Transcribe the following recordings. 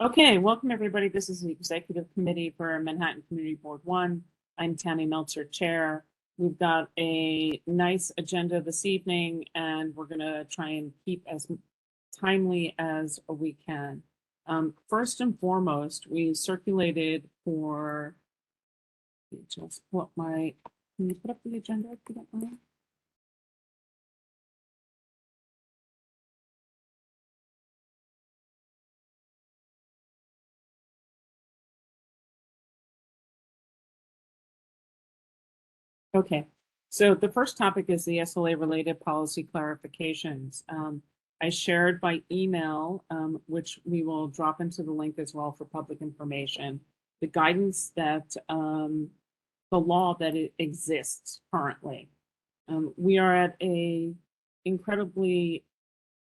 Okay, welcome everybody. This is the Executive Committee for Manhattan Community Board 1. I'm Tammy Meltzer, Chair. We've got a nice agenda this evening, and we're going to try and keep as timely as we can. First and foremost, we circulated for just what my, can you put up the agenda if you don't mind? Okay, so the first topic is the SLA related policy clarifications. I shared by email, which we will drop into the link as well for public information, the guidance that the law that it exists currently. We are at a incredibly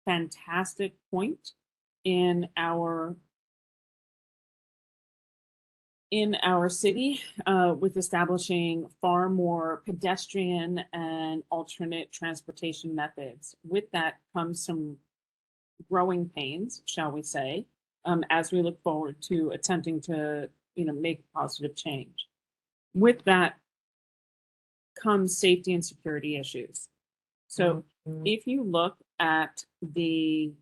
fantastic point in our city with establishing far more pedestrian and alternate transportation methods. With that comes some growing pains, shall we say, as we look forward to attempting to make positive change. With that comes safety and security issues. So if you look at the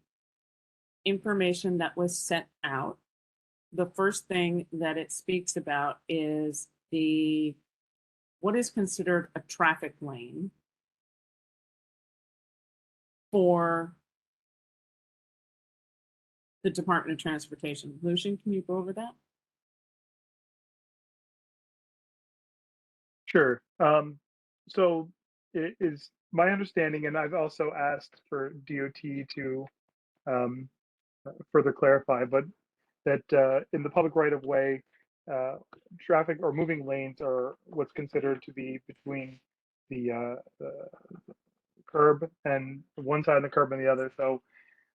information that was sent out, the first thing that it speaks about is what is considered a traffic lane for the Department of Transportation. Lucian, can you go over that? Sure. So it is my understanding, and I've also asked for DOT to um, further clarify, but that in the public right of way, uh, traffic or moving lanes are what's considered to be between the curb and one side of the curb and the other. So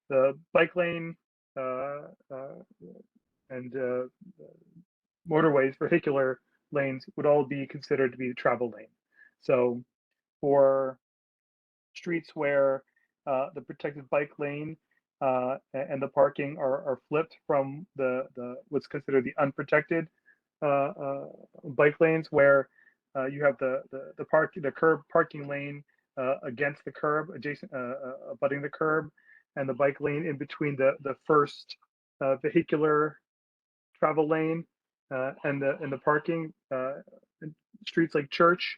the bike lane uh, uh, and motorways, vehicular lanes would all be considered to be the travel lane. So for streets where the protected bike lane and the parking are flipped from the what's considered the unprotected uh, uh, bike lanes, where you have the curb parking lane against the curb, adjacent abutting the curb, and the bike lane in between the first vehicular travel lane and the parking. Streets like Church,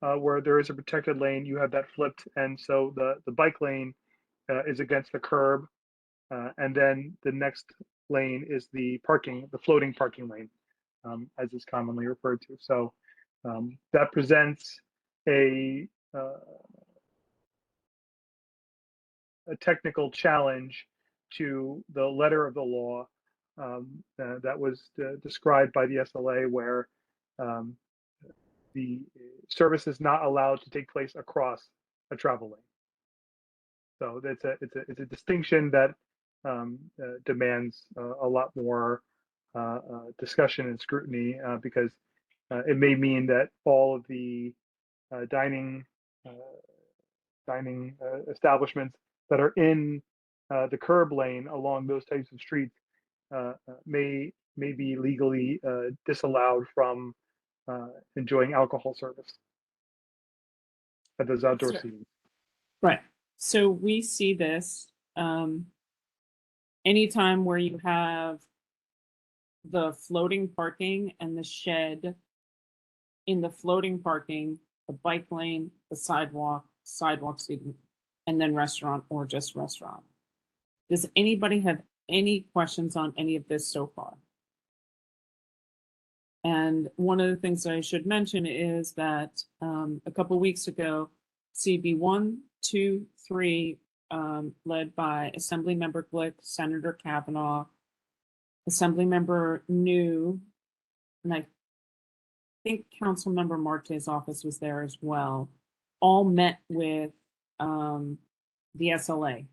where there is a protected lane, you have that flipped, and so the bike lane is against the curb, and then the next lane is the floating parking lane, as is commonly referred to. So that presents a uh, a technical challenge to the letter of the law that was described by the SLA, where um, the service is not allowed to take place across a travel lane. So it's a distinction that demands a lot more discussion and scrutiny, because it may mean that all of the dining uh, establishments that are in the curb lane along those types of streets may be legally disallowed from enjoying alcohol service at those outdoor seatings. Right. So we see this anytime where you have the floating parking and the shed in the floating parking, the bike lane, the sidewalk seating, and then restaurant or just restaurant. Does anybody have any questions on any of this so far? And one of the things that I should mention is that a couple weeks ago, CB 1, 2, 3, led by Assemblymember Glick, Senator Kavanaugh, Assemblymember New, and I think Councilmember Marte's office was there as well, all met with the SLA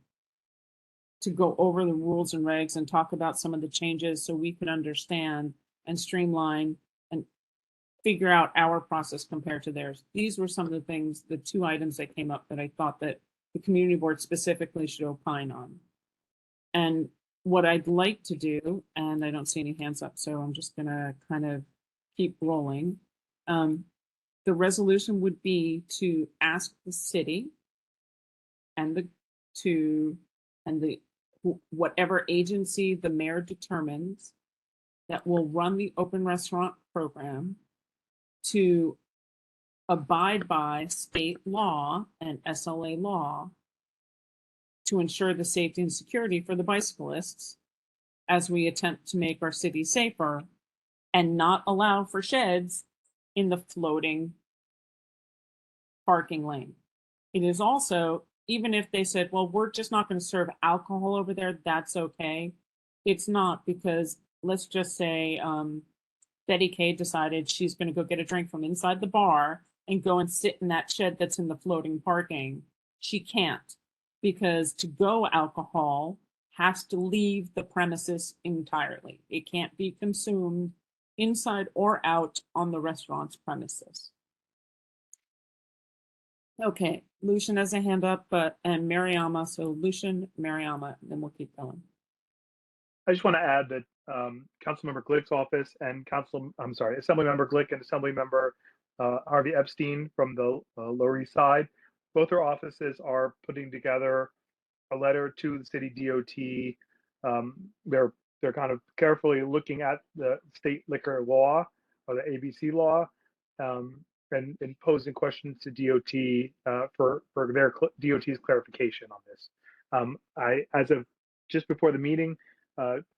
to go over the rules and regs and talk about some of the changes so we could understand and streamline and figure out our process compared to theirs. These were some of the things, the two items that came up that I thought that the community board specifically should opine on. And what I'd like to do, and I don't see any hands up, so I'm just gonna kind of keep rolling. The resolution would be to ask the city and to, and the, whatever agency the mayor determines that will run the open restaurant program to abide by state law and SLA law to ensure the safety and security for the bicyclists as we attempt to make our city safer and not allow for sheds in the floating parking lane. It is also, even if they said, well, we're just not going to serve alcohol over there, that's okay. It's not, because let's just say Betty Kay decided she's going to go get a drink from inside the bar and go and sit in that shed that's in the floating parking. She can't, because to go alcohol has to leave the premises entirely. It can't be consumed inside or out on the restaurant's premises. Okay, Lucian has a hand up, and Mariama, so Lucian, Mariama, then we'll keep going. I just want to add that Councilmember Glick's office and Assemblymember Glick and Assemblymember Harvey Epstein from the Lower East Side, both their offices are putting together a letter to the city DOT. They're kind of carefully looking at the state liquor law or the ABC law, and posing questions to DOT for their DOT's clarification on this. As of just before the meeting,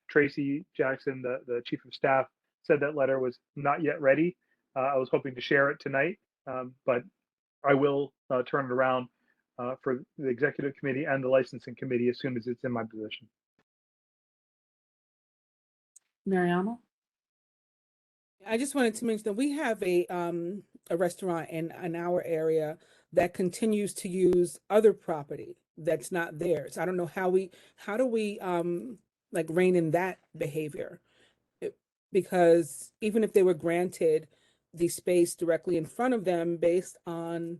Tracy Jackson, the chief of staff, said that letter was not yet ready. I was hoping to share it tonight, but I will turn it around for the executive committee and the licensing committee as soon as it's in my position. Mariama? I just wanted to mention that we have a restaurant in our area that continues to use other property that's not theirs. I don't know how do we like rein in that behavior, because even if they were granted the space directly in front of them based on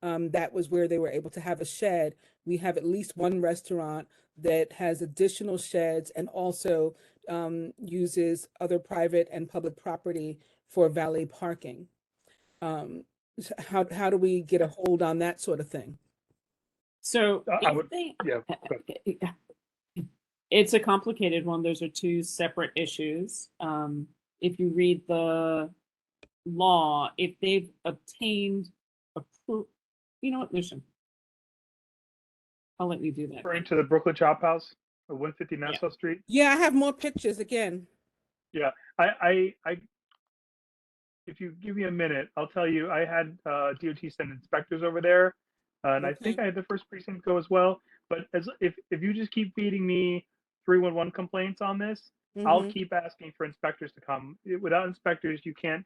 that was where they were able to have a shed, we have at least one restaurant that has additional sheds and also uses other private and public property for valet parking. How do we get a hold on that sort of thing? So it's a complicated one. Those are two separate issues. If you read the law, if they've obtained approval, you know what, Lucian? I'll let you do that. Referring to the Brooklyn Chop House, 150 Nassau Street. Yeah, I have more pictures again. Yeah, I if you give me a minute, I'll tell you, I had DOT send inspectors over there, and I think I had the first precinct go as well. But if you just keep feeding me 311 complaints on this, I'll keep asking for inspectors to come. Without inspectors, you can't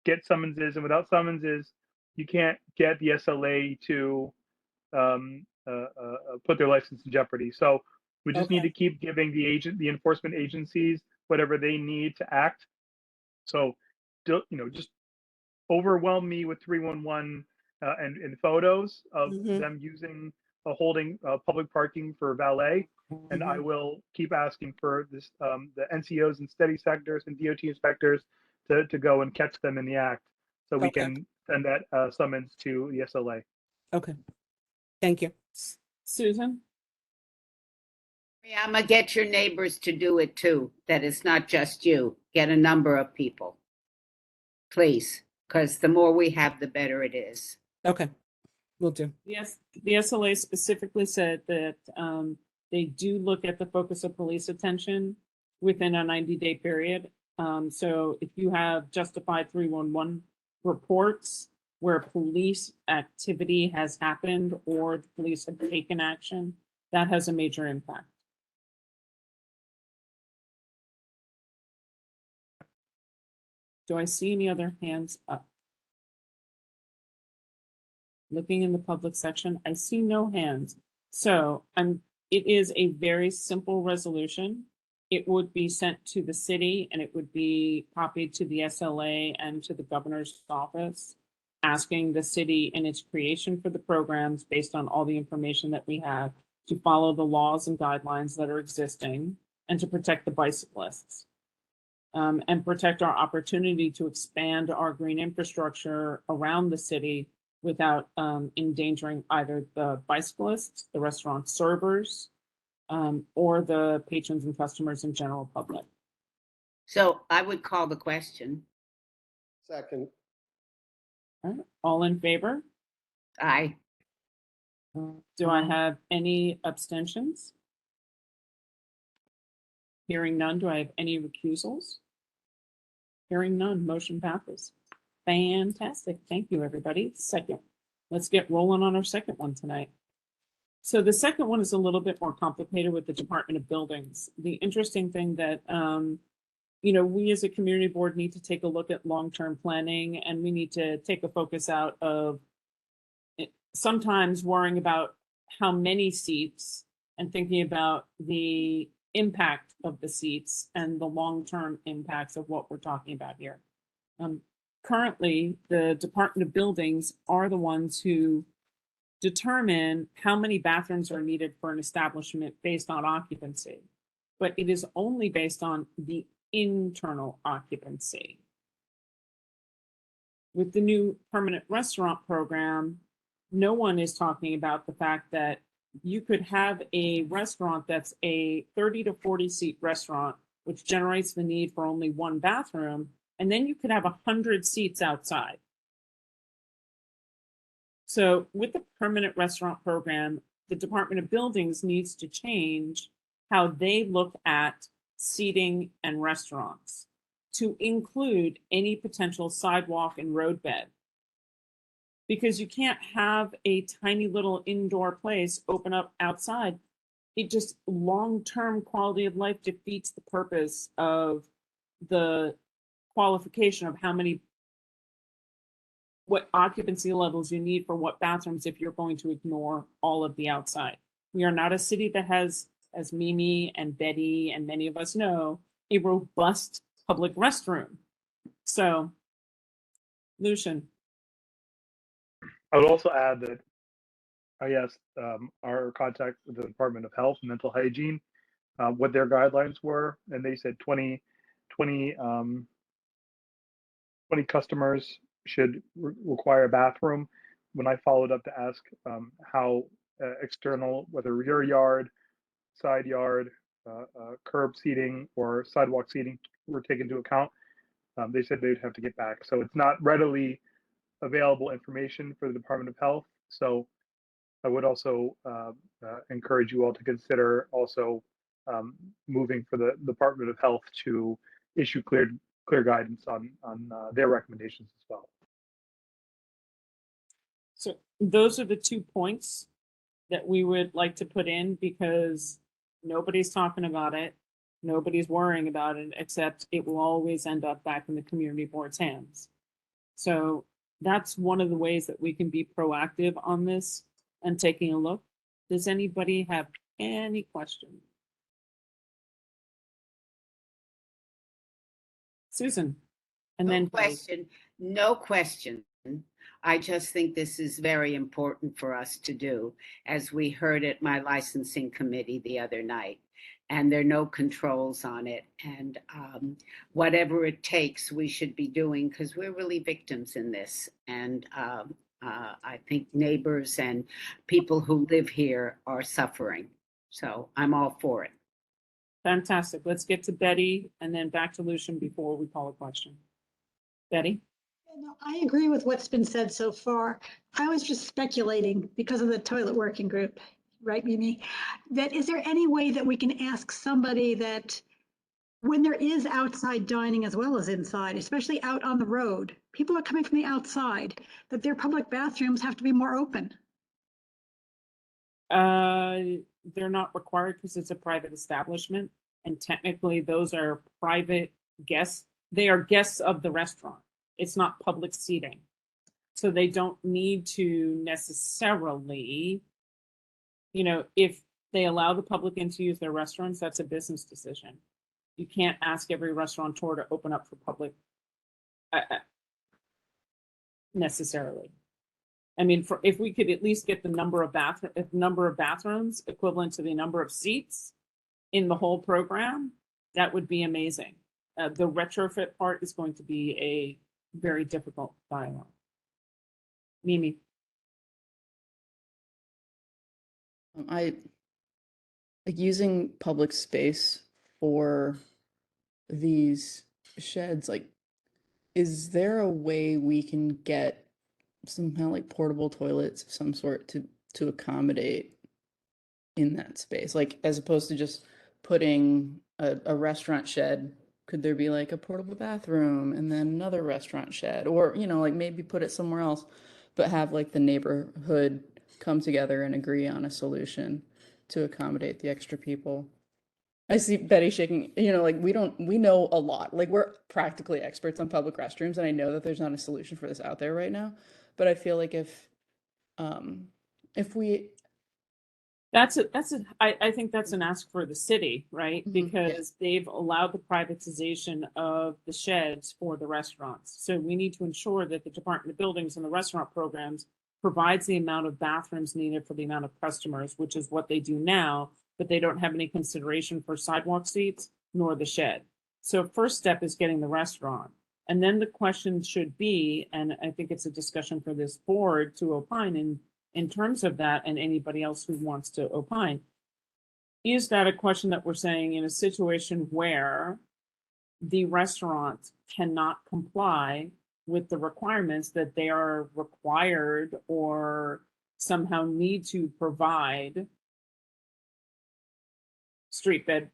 get summonses, and without summonses, you can't get the SLA to put their license in jeopardy. So we just need to keep giving the enforcement agencies whatever they need to act. So, just overwhelm me with 311 and photos of them using holding public parking for valet, and I will keep asking for this the NCOs and steady sectors and DOT inspectors to go and catch them in the act, so we can send that summons to the SLA. Okay, thank you. Susan? I'm gonna get your neighbors to do it too, that it's not just you. Get a number of people, please, because the more we have, the better it is. Okay, will do. Yes, the SLA specifically said that they do look at the focus of police attention within a 90-day period. So if you have justified 311 reports where police activity has happened or the police have taken action, that has a major impact. Do I see any other hands up? Looking in the public section, I see no hands. So it is a very simple resolution. It would be sent to the city and it would be copied to the SLA and to the governor's office, asking the city in its creation for the programs based on all the information that we have to follow the laws and guidelines that are existing and to protect the bicyclists. And protect our opportunity to expand our green infrastructure around the city without endangering either the bicyclists, the restaurant servers, or the patrons and customers and general public. So I would call the question. Second, All right, all in favor? Aye. Do I have any abstentions? Hearing none, do I have any recusals? Hearing none, motion passes. Fantastic. Thank you, everybody. Second, let's get rolling on our second one tonight. So the second one is a little bit more complicated with the Department of Buildings. The interesting thing that, we as a community board need to take a look at long-term planning, and we need to take a focus out of sometimes worrying about how many seats and thinking about the impact of the seats and the long-term impacts of what we're talking about here. Currently, the Department of Buildings are the ones who determine how many bathrooms are needed for an establishment based on occupancy, but it is only based on the internal occupancy. With the new permanent restaurant program, no one is talking about the fact that you could have a restaurant that's a 30 to 40 seat restaurant, which generates the need for only one bathroom, and then you could have 100 seats outside. So with the permanent restaurant program, the Department of Buildings needs to change how they look at seating and restaurants to include any potential sidewalk and roadbed. Because you can't have a tiny little indoor place open up outside. It just long-term quality of life defeats the purpose of the qualification of what occupancy levels you need for what bathrooms if you're going to ignore all of the outside. We are not a city that has, as Mimi and Betty and many of us know, a robust public restroom. So, Lucian. I would also add that I asked our contact with the Department of Health and Mental Hygiene what their guidelines were, and they said 20 customers should require a bathroom. When I followed up to ask how external, whether rear yard, side yard, curb seating, or sidewalk seating were taken into account, they said they'd have to get back. So it's not readily available information for the Department of Health. So I would also encourage you all to consider also moving for the Department of Health to issue clear guidance on their recommendations as well. So those are the 2 points that we would like to put in because nobody's talking about it. Nobody's worrying about it, except it will always end up back in the community board's hands. So that's one of the ways that we can be proactive on this and taking a look. Does anybody have any questions? Susan, and then No question. I just think this is very important for us to do, as we heard at my licensing committee the other night. And there are no controls on it. And whatever it takes, we should be doing, because we're really victims in this. And I think neighbors and people who live here are suffering. So I'm all for it. fantastic. Let's get to Betty and then back to Lucian before we call a question. Betty? No, I agree with what's been said so far. I was just speculating because of the toilet working group, right, Mimi? That is there any way that we can ask somebody that when there is outside dining as well as inside, especially out on the road, people are coming from the outside, that their public bathrooms have to be more open? They're not required because it's a private establishment, and technically those are private guests. They are guests of the restaurant. It's not public seating. So they don't need to necessarily, if they allow the public in to use their restaurants, that's a business decision. You can't ask every restaurateur to open up for public necessarily. I mean, if we could at least get the number of bathrooms equivalent to the number of seats in the whole program, that would be amazing. The retrofit part is going to be a very difficult dialogue. Mimi. I like using public space for these sheds. Like, is there a way we can get some kind of like portable toilets of some sort to accommodate in that space? Like, as opposed to just putting a restaurant shed, could there be like a portable bathroom and then another restaurant shed, or like maybe put it somewhere else, but have like the neighborhood come together and agree on a solution to accommodate the extra people? I see Betty shaking, like we know a lot. Like, we're practically experts on public restrooms, and I know that there's not a solution for this out there right now. But I feel like if we I think that's an ask for the city, right? Mhm, yeah. Because they've allowed the privatization of the sheds for the restaurants. So we need to ensure that the Department of Buildings and the restaurant programs provides the amount of bathrooms needed for the amount of customers, which is what they do now, but they don't have any consideration for sidewalk seats nor the shed. So first step is getting the restaurant. And then the question should be, and I think it's a discussion for this board to opine in terms of that, and anybody else who wants to opine, is that a question that we're saying in a situation where the restaurant cannot comply with the requirements that they are required or somehow need to provide street bed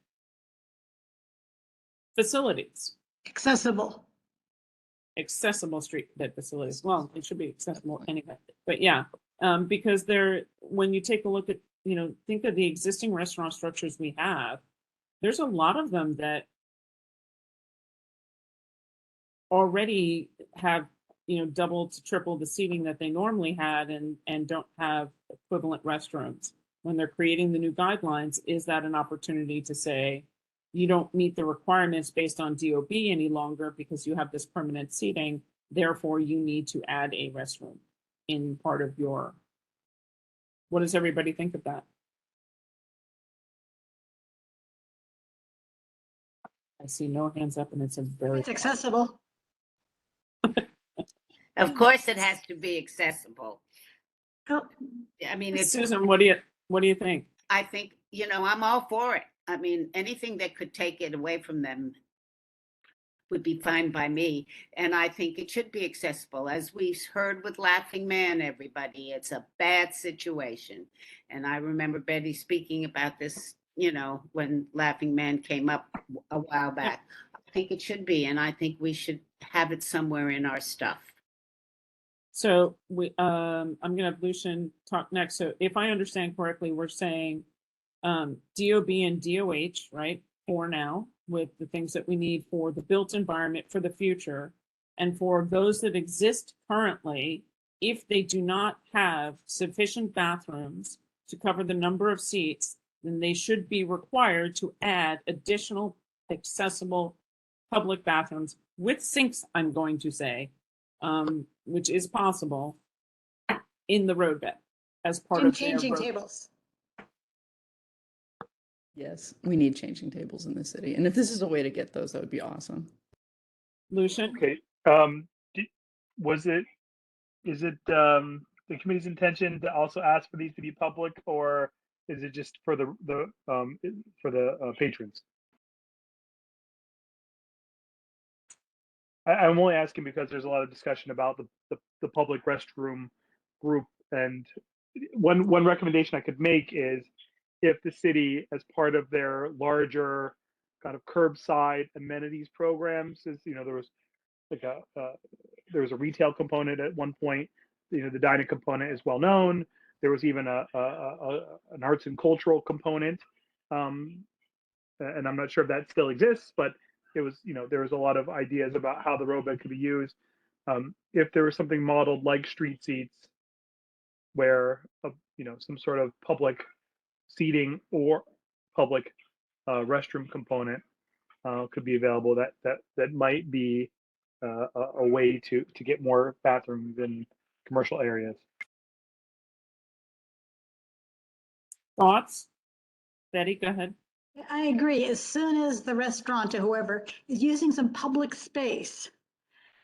facilities, Accessible. accessible street bed facilities? Well, it should be accessible anyway, but yeah. Because when you take a look at, think of the existing restaurant structures we have, there's a lot of them that already have, double to triple the seating that they normally had and don't have equivalent restrooms. When they're creating the new guidelines, is that an opportunity to say, you don't meet the requirements based on DOB any longer because you have this permanent seating, therefore you need to add a restroom in part of your, what does everybody think of that? I see no hands up and it's a very, It's accessible. Of course, it has to be accessible. Oh, I mean, it's, Susan, what do you think? I think, I'm all for it. I mean, anything that could take it away from them would be fine by me. And I think it should be accessible. As we heard with Laughing Man, everybody, it's a bad situation. And I remember Betty speaking about this, when Laughing Man came up a while back. I think it should be, and I think we should have it somewhere in our stuff. So I'm gonna have Lucian talk next. So if I understand correctly, we're saying DOB and DOH, right, for now, with the things that we need for the built environment for the future. And for those that exist currently, if they do not have sufficient bathrooms to cover the number of seats, then they should be required to add additional accessible public bathrooms with sinks, I'm going to say, which is possible, in the roadbed as part and of their changing road. tables. Yes, we need changing tables in the city, and if this is a way to get those, that would be awesome. Lucian? Okay, is it the committee's intention to also ask for these to be public, or is it just for the patrons? I'm only asking because there's a lot of discussion about the public restroom group, and one recommendation I could make is if the city, as part of their larger kind of curbside amenities programs, is there was like there was a retail component at one point. The dining component is well known. There was even an arts and cultural component, and I'm not sure if that still exists, but it was, there was a lot of ideas about how the roadbed could be used. If there was something modeled like street seats, where some sort of public seating or public restroom component could be available, that might be a way to get more bathrooms in commercial areas. Thoughts? Betty, go ahead. I agree. As soon as the restaurant or whoever is using some public space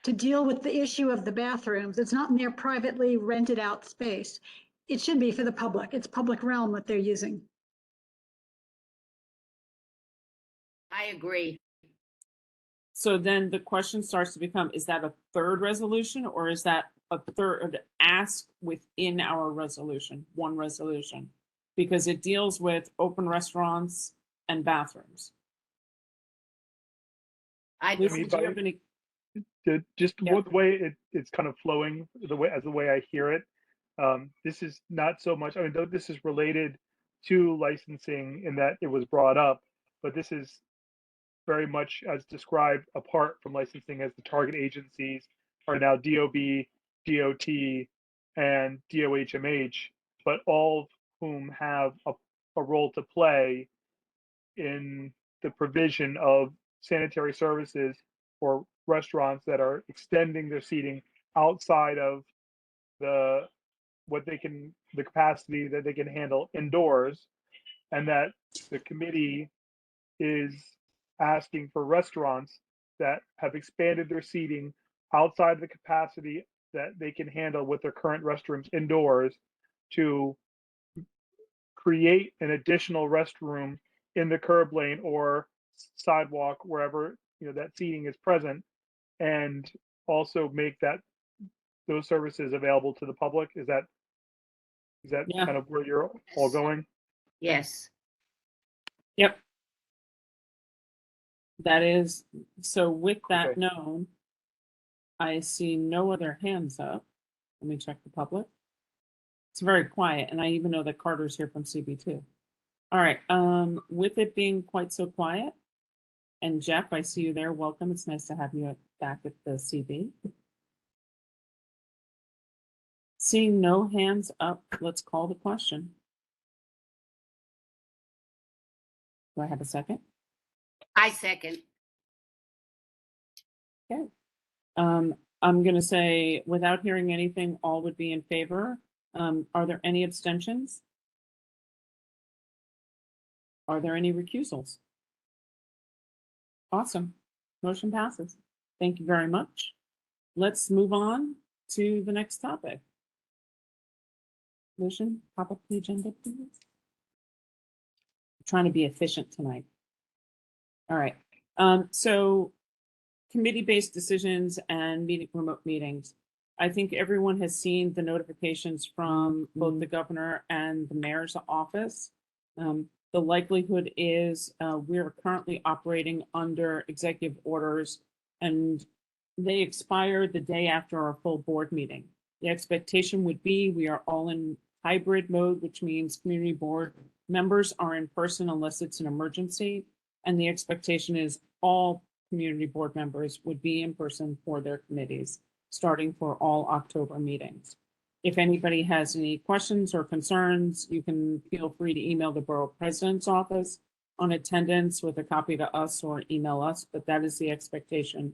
to deal with the issue of the bathrooms, it's not in their privately rented out space. It should be for the public. It's public realm that they're using. I agree. So then the question starts to become, is that a third resolution or is that a third ask within our resolution, one resolution? Because it deals with open restaurants and bathrooms. Lucy, do you have any? Just Yeah. the way it's kind of flowing, the way I hear it, this is not so much, I mean, though this is related to licensing in that it was brought up, but this is very much as described apart from licensing, as the target agencies are now DOB, DOT, and DOHMH, but all of whom have a role to play in the provision of sanitary services for restaurants that are extending their seating outside of the the capacity that they can handle indoors, and that the committee is asking for restaurants that have expanded their seating outside the capacity that they can handle with their current restrooms indoors to create an additional restroom in the curb lane or sidewalk wherever that seating is present, and also make those services available to the public. Is that Yeah. kind of where you're all going? Yes. Yep. That is, so with that Okay. known, I see no other hands up. Let me check the public. It's very quiet, and I even know that Carter's here from CB2. All right, with it being quite so quiet, and Jeff, I see you there. Welcome. It's nice to have you back at the CB. Seeing no hands up, let's call the question. Do I have a second? I second. Okay. I'm going to say, without hearing anything, all would be in favor. Are there any abstentions? Are there any recusals? Awesome. Motion passes. Thank you very much. Let's move on to the next topic. Motion, pop up the agenda, please. I'm trying to be efficient tonight. All right. So committee-based decisions and remote meetings. I think everyone has seen the notifications from both the governor and the mayor's office. The likelihood is we're currently operating under executive orders, and they expire the day after our full board meeting. The expectation would be we are all in hybrid mode, which means community board members are in person unless it's an emergency. And the expectation is all community board members would be in person for their committees, starting for all October meetings. If anybody has any questions or concerns, you can feel free to email the borough president's office on attendance with a copy to us or email us, but that is the expectation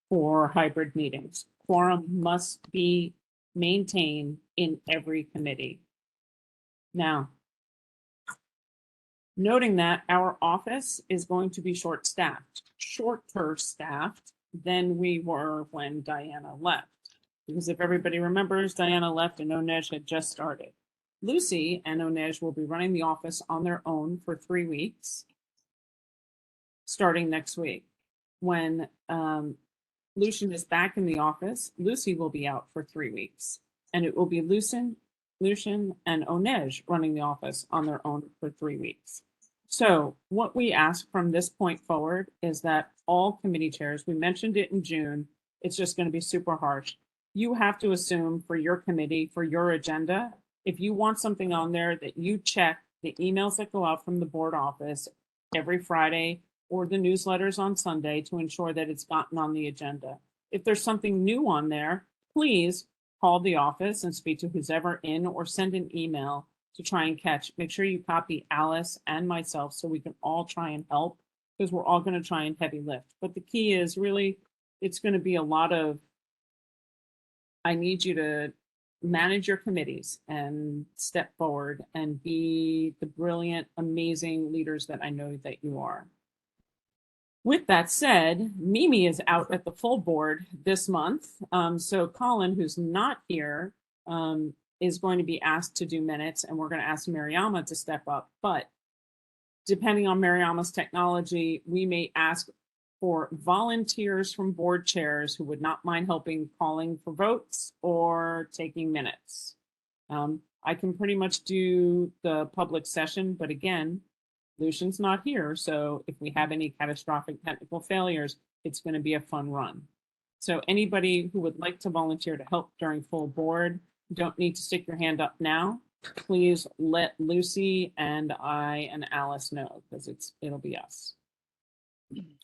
for hybrid meetings. Quorum must be maintained in every committee. Now, noting that our office is going to be shorter staffed than we were when Diana left. Because if everybody remembers, Diana left and Onej had just started. Lucy and Onej will be running the office on their own for 3 weeks, starting next week. When Lucian is back in the office, Lucy will be out for 3 weeks, and it will be Lucian and Onej running the office on their own for 3 weeks. So what we ask from this point forward is that all committee chairs, we mentioned it in June, it's just going to be super harsh. You have to assume for your committee, for your agenda, if you want something on there, that you check the emails that go out from the board office every Friday or the newsletters on Sunday to ensure that it's gotten on the agenda. If there's something new on there, please call the office and speak to who's ever in, or send an email to try and catch. Make sure you copy Alice and myself so we can all try and help, because we're all going to try and heavy lift. But the key is really, it's going to be a lot of, I need you to manage your committees and step forward and be the brilliant, amazing leaders that I know that you are. With that said, Mimi is out at the full board this month. So Colin, who's not here, is going to be asked to do minutes, and we're going to ask Mariama to step up. But depending on Mariama's technology, we may ask for volunteers from board chairs who would not mind helping calling for votes or taking minutes. I can pretty much do the public session, but again, Lucian's not here, so if we have any catastrophic technical failures, it's going to be a fun run. So anybody who would like to volunteer to help during full board, don't need to stick your hand up now. Please let Lucy and I and Alice know, because it'll be us.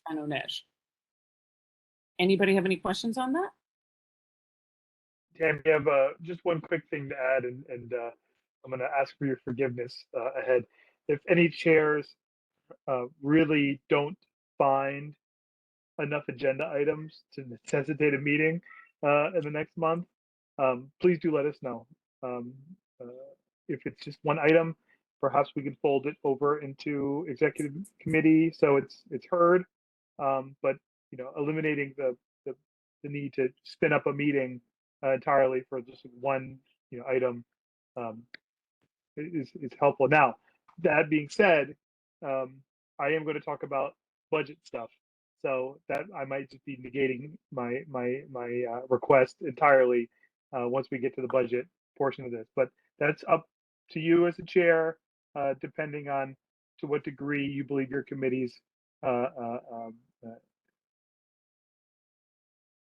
I know Nesh. Anybody have any questions on that? Tam, you have just one quick thing to add, and I'm going to ask for your forgiveness ahead. If any chairs really don't find enough agenda items to necessitate a meeting in the next month, please do let us know. If it's just one item, perhaps we can fold it over into executive committee so it's heard. But eliminating the need to spin up a meeting entirely for just one item is helpful. Now, that being said, I am going to talk about budget stuff, so that I might just be negating my request entirely once we get to the budget portion of this. But that's up to you as a chair, depending on to what degree you believe your committee's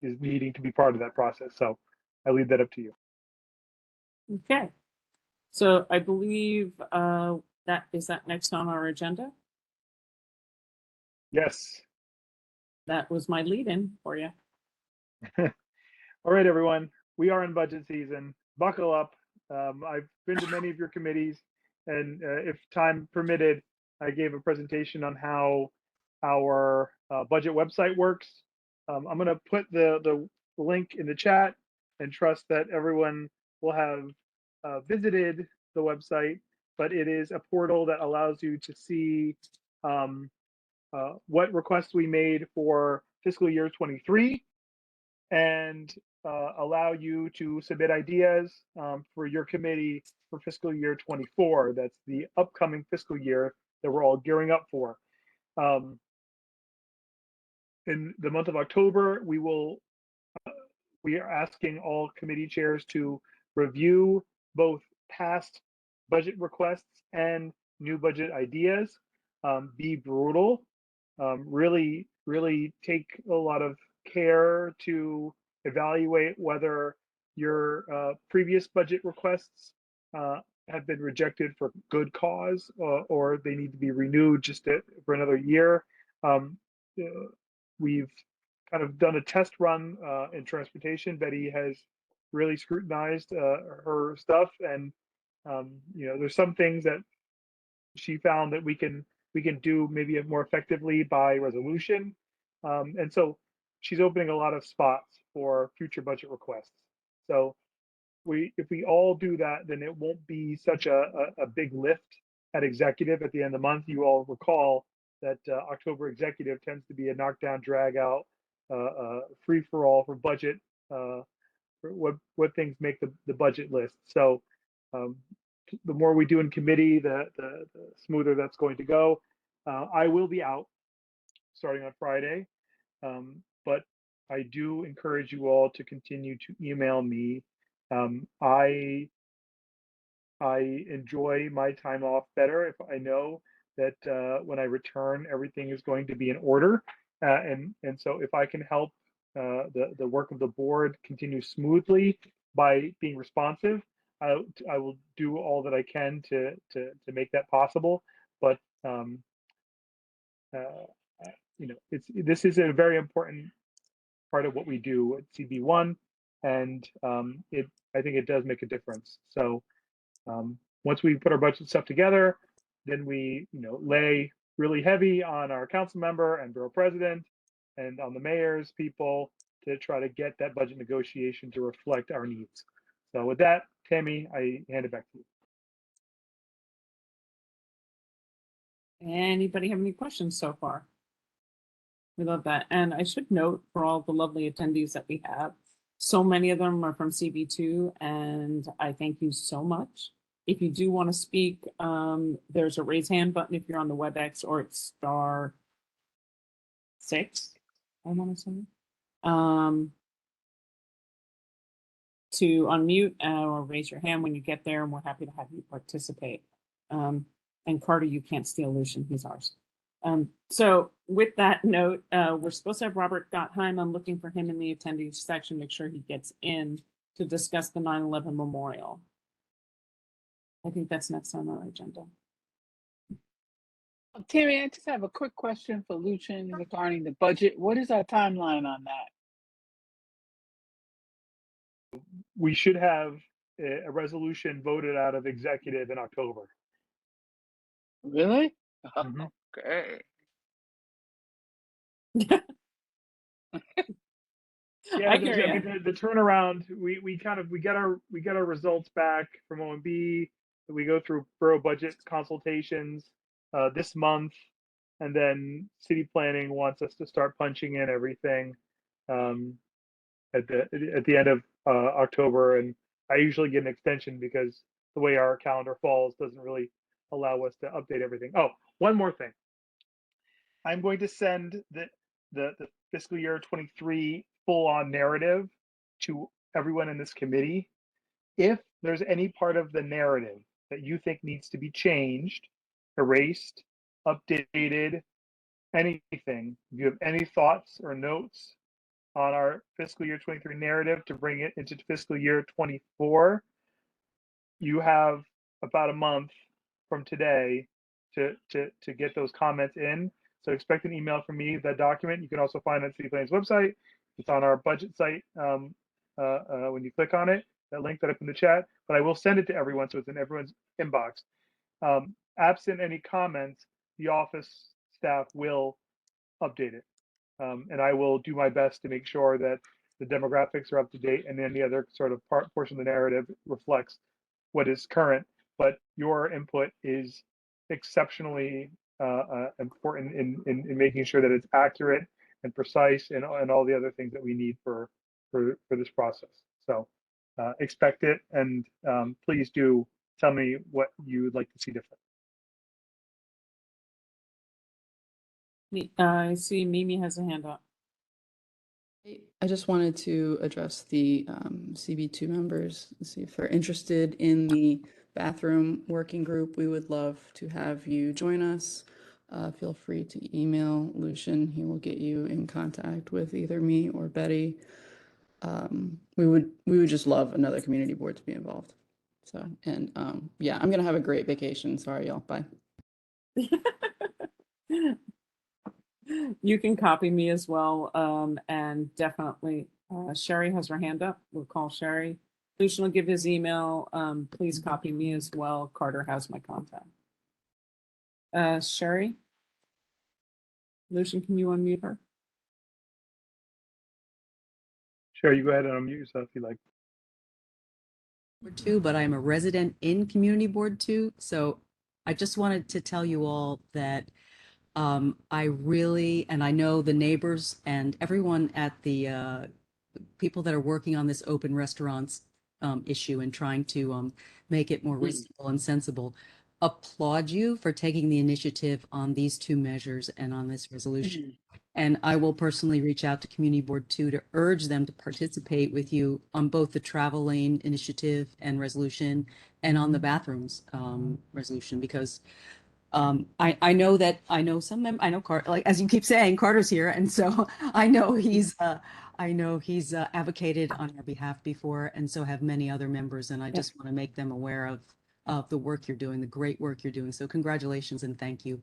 is needing to be part of that process. So I leave that up to you. Okay. So I believe that is that next on our agenda. Yes. That was my lead-in for you. All right, everyone. We are in budget season. Buckle up. I've been to many of your committees, and if time permitted, I gave a presentation on how our budget website works. I'm going to put the link in the chat and trust that everyone will have visited the website, but it is a portal that allows you to see what requests we made for fiscal year 23 and allow you to submit ideas for your committee for fiscal year 24. That's the upcoming fiscal year that we're all gearing up for. In the month of October, we are asking all committee chairs to review both past budget requests and new budget ideas. Be brutal. Really take a lot of care to evaluate whether your previous budget requests have been rejected for good cause or they need to be renewed just for another year. We've kind of done a test run in transportation. Betty has really scrutinized her stuff, and there's some things that she found that we can do maybe more effectively by resolution, and so she's opening a lot of spots for future budget requests. So if we all do that, then it won't be such a big lift at executive at the end of the month. You all recall that October executive tends to be a knockdown, drag out, free for all for budget, for what things make the budget list. So the more we do in committee, the smoother that's going to go. I will be out starting on Friday, but I do encourage you all to continue to email me. I enjoy my time off better if I know that when I return, everything is going to be in order. And so if I can help the work of the board continue smoothly by being responsive, I will do all that I can to make that possible. But this is a very important part of what we do at CB1, and I think it does make a difference. So once we put our budget stuff together, then we lay really heavy on our council member and borough president and on the mayor's people to try to get that budget negotiation to reflect our needs. So with that, Tammy, I hand it back to you. Anybody have any questions so far? We love that. And I should note for all the lovely attendees that we have, so many of them are from CB2, and I thank you so much. If you do want to speak, there's a raise hand button if you're on the WebEx, or it's star 6, I want to say, to unmute or raise your hand when you get there, and we're happy to have you participate. And Carter, you can't steal Lucian, he's ours. So with that note, we're supposed to have Robert Gottheim. I'm looking for him in the attendees section, make sure he gets in to discuss the 9/11 memorial. I think that's next on our agenda. Tammy, I just have a quick question for Lucian regarding the budget. What is our timeline on that? We should have a resolution voted out of executive in October. Really? Mhm. Okay. Yeah, I the, hear I ya. mean, the turnaround, we get our results back from OMB. We go through borough budget consultations this month, and then city planning wants us to start punching in everything at the end of October, and I usually get an extension because the way our calendar falls doesn't really allow us to update everything. Oh, one more thing. I'm going to send the fiscal year 23 full-on narrative to everyone in this committee. If there's any part of the narrative that you think needs to be changed, erased, updated, anything, if you have any thoughts or notes on our fiscal year 23 narrative to bring it into fiscal year 24, you have about a month from today to get those comments in. So expect an email from me, that document. You can also find it on City Planning's website. It's on our budget site when you click on it, that link that I put in the chat, but I will send it to everyone so it's in everyone's inbox. Absent any comments, the office staff will update it. And I will do my best to make sure that the demographics are up to date and any other sort of portion of the narrative reflects what is current. But your input is exceptionally important in making sure that it's accurate and precise and all the other things that we need for this process. So expect it, and please do tell me what you would like to see different. I see Mimi has a hand up. I just wanted to address the CB2 members, and see if they're interested in the bathroom working group. We would love to have you join us. Feel free to email Lucian. He will get you in contact with either me or Betty. We would just love another community board to be involved. So, and yeah, I'm gonna have a great vacation. Sorry, y'all. Bye. You can copy me as well, and definitely Sherry has her hand up. We'll call Sherry. Lucian will give his email. Please copy me as well. Carter has my contact. Sherry? Lucian, can you unmute her? Sure, you go ahead and unmute yourself if you like. Board 2, but I'm a resident in Community Board 2. So I just wanted to tell you all that I really, and I know the neighbors and everyone at the people that are working on this open restaurants issue and trying to make it more reasonable and sensible, applaud you for taking the initiative on these two measures and on this resolution. And I will personally reach out to Community Board 2 to urge them to participate with you on both the travel lane initiative and resolution and on the bathrooms resolution, because I know that I know Carter, like as you keep saying, Carter's here, and so I know he's advocated on our behalf before, and so have many other members, and I just want to make them aware of the work you're doing, the great work you're doing. So congratulations and thank you.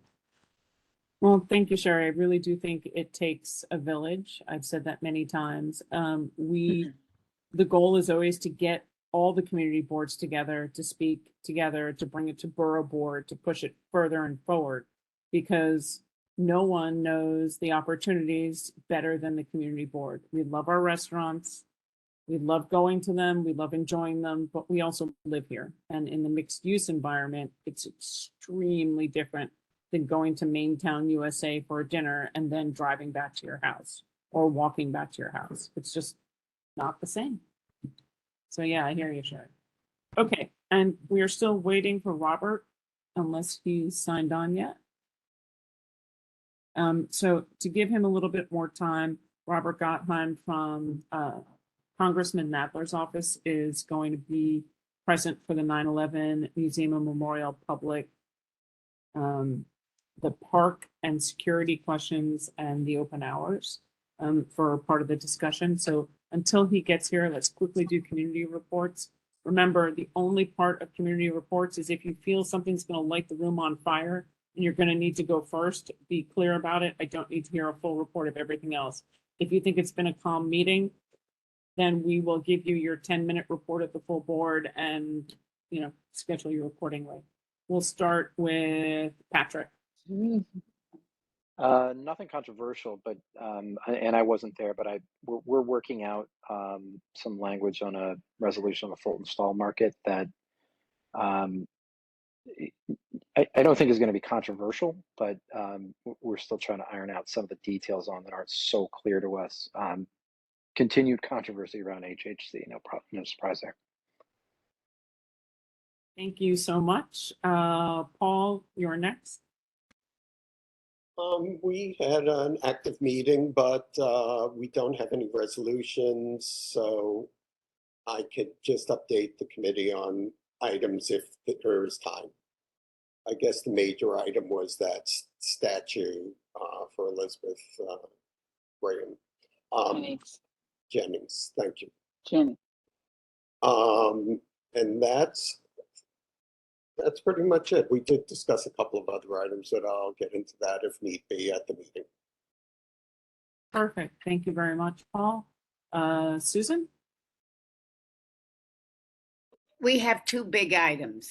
Well, thank you, Sherry. I really do think it takes a village. I've said that many times. The goal is always to get all the community boards together, to speak together, to bring it to borough board, to push it further and forward, because no one knows the opportunities better than the community board. We love our restaurants. We love going to them, we love enjoying them, but we also live here. And in the mixed use environment, it's extremely different than going to Maintown, USA for a dinner and then driving back to your house or walking back to your house. It's just not the same. So yeah, I hear you, Sherry. Okay, and we are still waiting for Robert unless he's signed on yet. So to give him a little bit more time, Robert Gottheim from Congressman Nadler's office is going to be present for the 9/11 Museum and Memorial Public, the park and security questions and the open hours for part of the discussion. So until he gets here, let's quickly do community reports. Remember, the only part of community reports is if you feel something's going to light the room on fire and you're going to need to go first, be clear about it. I don't need to hear a full report of everything else. If you think it's been a calm meeting, then we will give you your 10-minute report at the full board and, you know, schedule you accordingly. We'll start with Patrick. Nothing controversial, but and I wasn't there, but we're working out some language on a resolution on the Fulton Stall Market that I don't think is going to be controversial, but we're still trying to iron out some of the details on that aren't so clear to us. Continued controversy around HHC, no surprise there. Thank you so much. Paul, you're next. We had an active meeting, but we don't have any resolutions, so I could just update the committee on items if there is time. I guess the major item was that statue for Elizabeth Graham. Jennings, thank you. Jenny. And that's pretty much it. We did discuss a couple of other items, but I'll get into that if need be at the meeting. Perfect. Thank you very much, Paul. Susan? We have two big items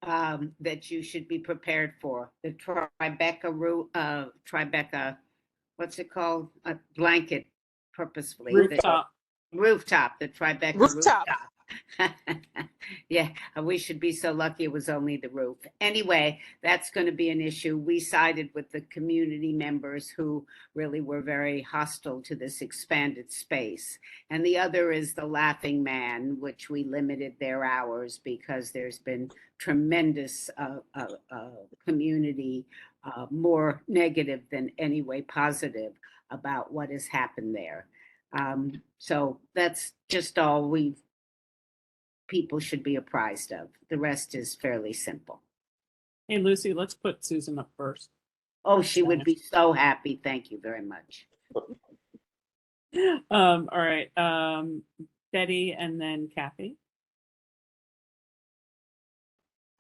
that you should be prepared for. The Tribeca, what's it called? A blanket purposefully. Rooftop. The Tribeca rooftop. Yeah, we should be so lucky it was only the roof. Anyway, that's going to be an issue. We sided with the community members who really were very hostile to this expanded space. And the other is the Laughing Man, which we limited their hours because there's been tremendous community, more negative than any way positive about what has happened there. So that's just all people should be apprised of. The rest is fairly simple. Hey, Lucy, let's put Susan up first. Oh, she would be so happy. Thank you very much. All right. Betty and then Kathy.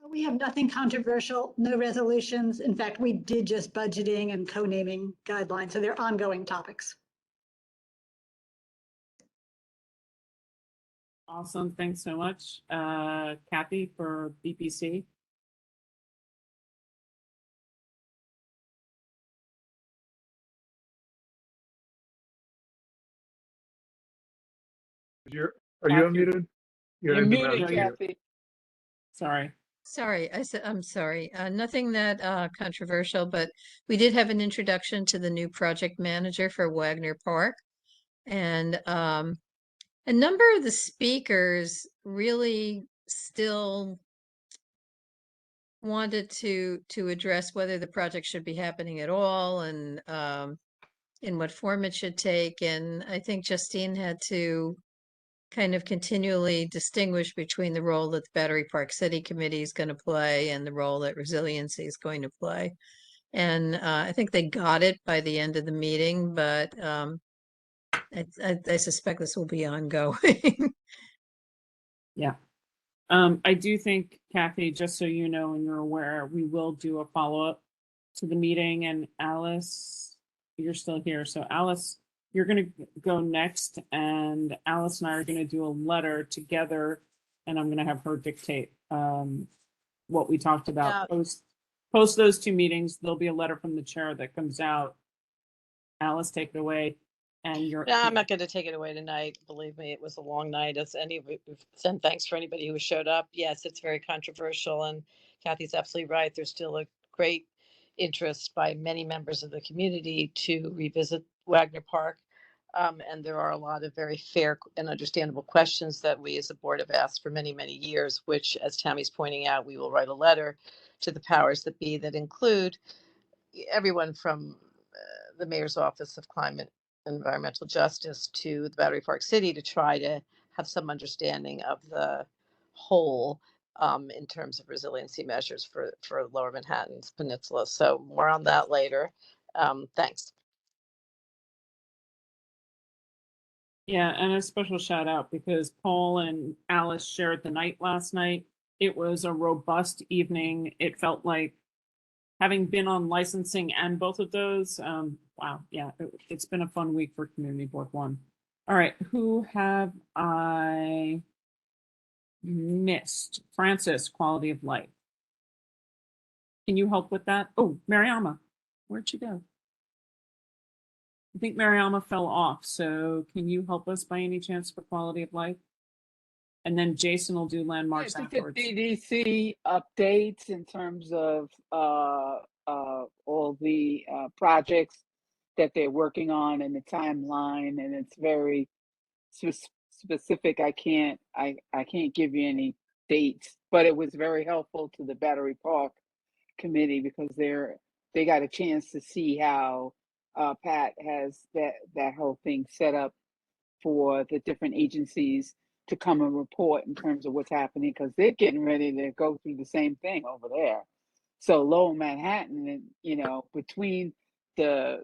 We have nothing controversial, no resolutions. In fact, we did just budgeting and co-naming guidelines, so they're ongoing topics. Awesome. Thanks so much. Kathy for BPC. Are you Kathy. unmuted? You're muted, unmuted. Kathy. Sorry. Sorry, I'm sorry. Nothing that controversial, but we did have an introduction to the new project manager for Wagner Park. And a number of the speakers really still wanted to address whether the project should be happening at all and in what form it should take. And I think Justine had to kind of continually distinguish between the role that the Battery Park City Committee is going to play and the role that Resiliency is going to play. And I think they got it by the end of the meeting, but I suspect this will be ongoing. Yeah. I do think, Kathy, just so you know and you're aware, we will do a follow-up to the meeting. And Alice, you're still here. So Alice, you're going to go next. And Alice and I are going to do a letter together. And I'm going to have her dictate what we talked about. Post those two meetings. There'll be a letter from the chair that comes out. Alice, take it away. and your. No, I'm not going to take it away tonight. Believe me, it was a long night. As we've sent thanks for anybody who showed up. Yes, it's very controversial, and Kathy's absolutely right. There's still a great interest by many members of the community to revisit Wagner Park. And there are a lot of very fair and understandable questions that we as a board have asked for many, many years, which, as Tammy's pointing out, we will write a letter to the powers that be that include everyone from the Mayor's Office of Climate and Environmental Justice to the Battery Park City to try to have some understanding of the whole in terms of resiliency measures for Lower Manhattan's peninsula. So more on that later. Thanks. Yeah, and a special shout out because Paul and Alice shared the night last night. It was a robust evening. It felt like, having been on licensing and both of those, wow, yeah, it's been a fun week for Community Board 1. All right, who have I missed? Francis, quality of life. Can you help with that? Oh, Mariama, where'd she go? I think Mariama fell off, so can you help us by any chance for quality of life? And then Jason will do landmarks Just afterwards. the DDC updates in terms of all the projects that they're working on and the timeline, and it's very specific. I can't give you any dates, but it was very helpful to the Battery Park Committee because they got a chance to see how Pat has that whole thing set up for the different agencies to come and report in terms of what's happening, because they're getting ready to go through the same thing over there. So Lower Manhattan, and between the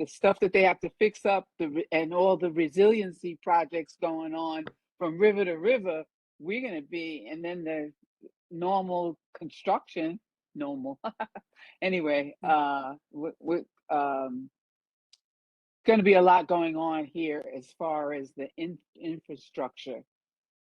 stuff that they have to fix up, and all the resiliency projects going on from river to river, we're going to be, and then the normal construction, anyway, going to be a lot going on here as far as the infrastructure